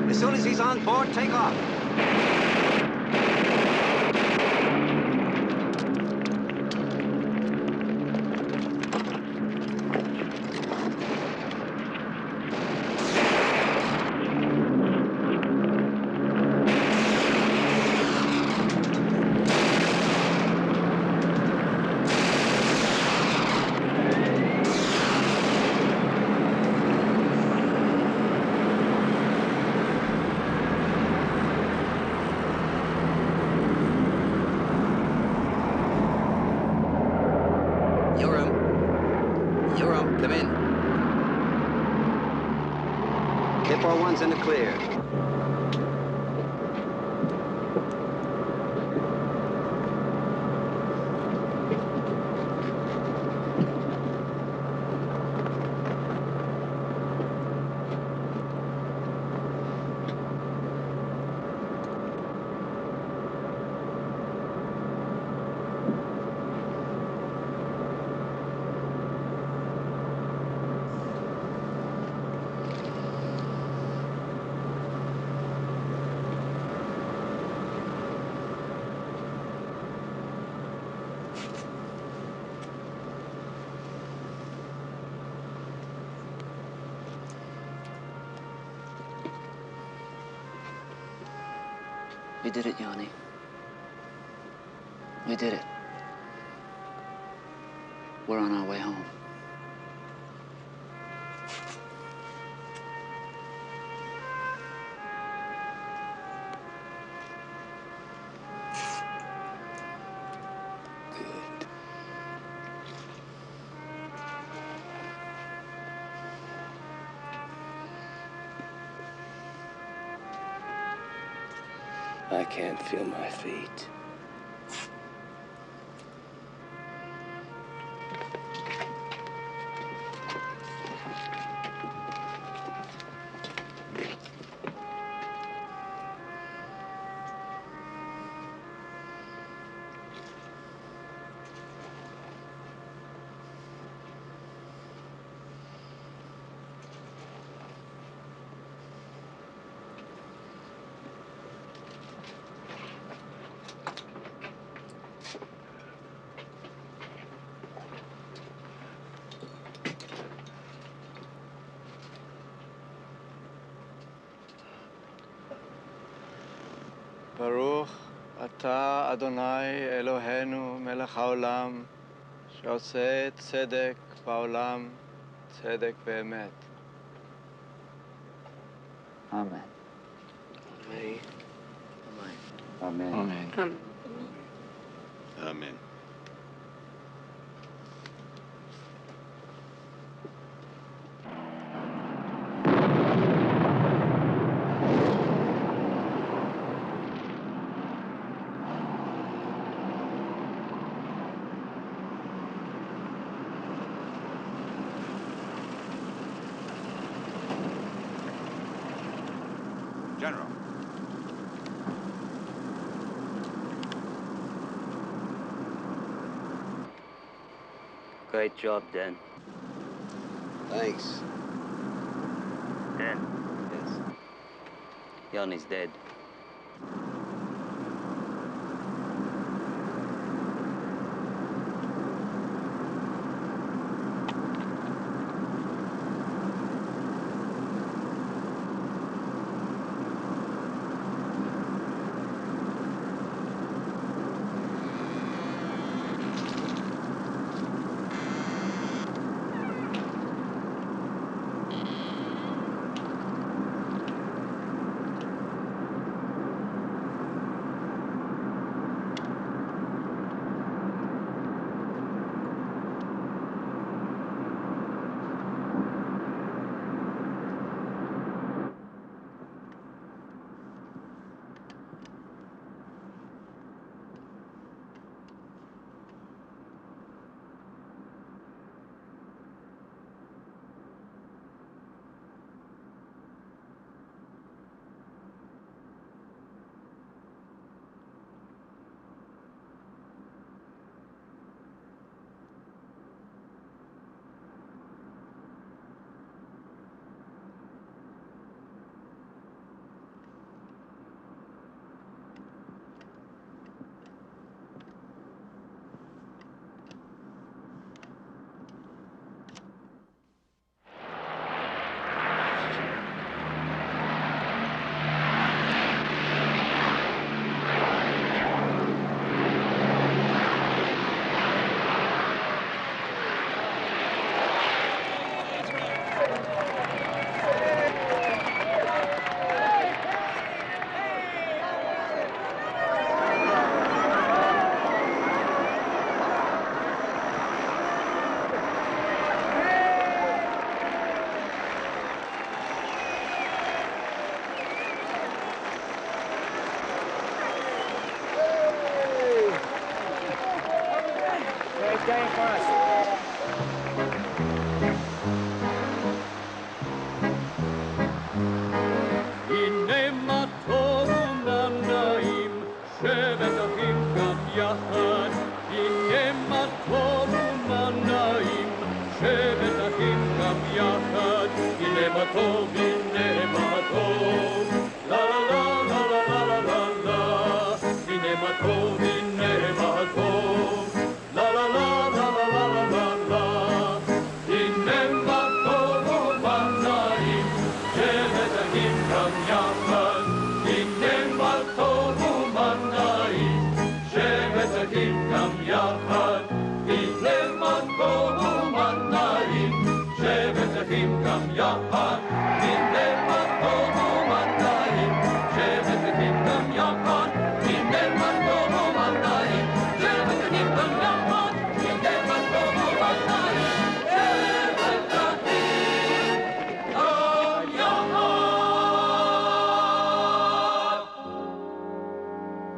As soon as he's on board, take off. One's in the clear. We did it, Yanni. We did it. We're on our way home. Good. I can't feel my feet. ברוך אתה אדוני אלוהינו מלך העולם שעושה צדק בעולם, צדק באמת. Amen. Amen. Amen. Amen. Amen. General. Great job, Dan. Thanks. Dan. Yes. Jan is dead.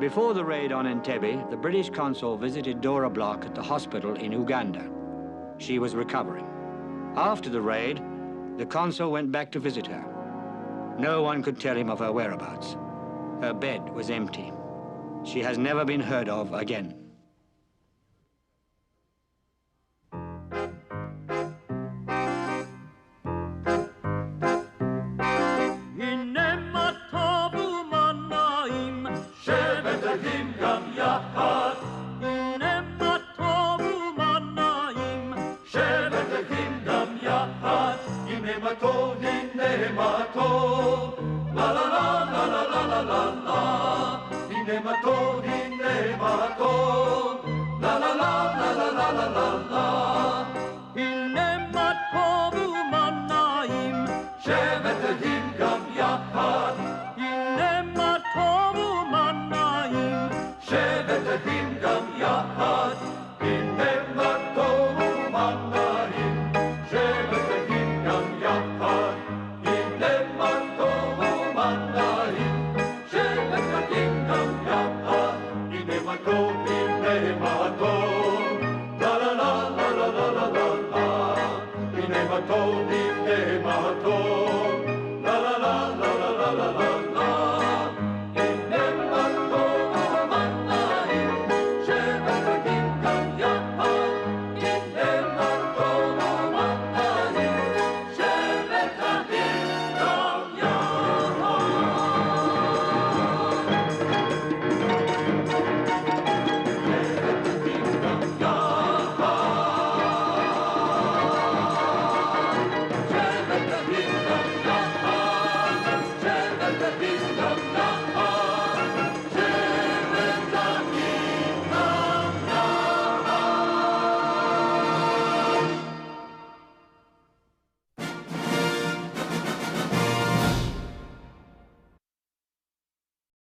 Before the raid on Entebbe, the British consul visited Dora Bloch at the hospital in Uganda. She was recovering. After the raid, the consul went back to visit her. No one could tell him of her whereabouts. Her bed was empty. She has never been heard of again. La la la la la la la la la,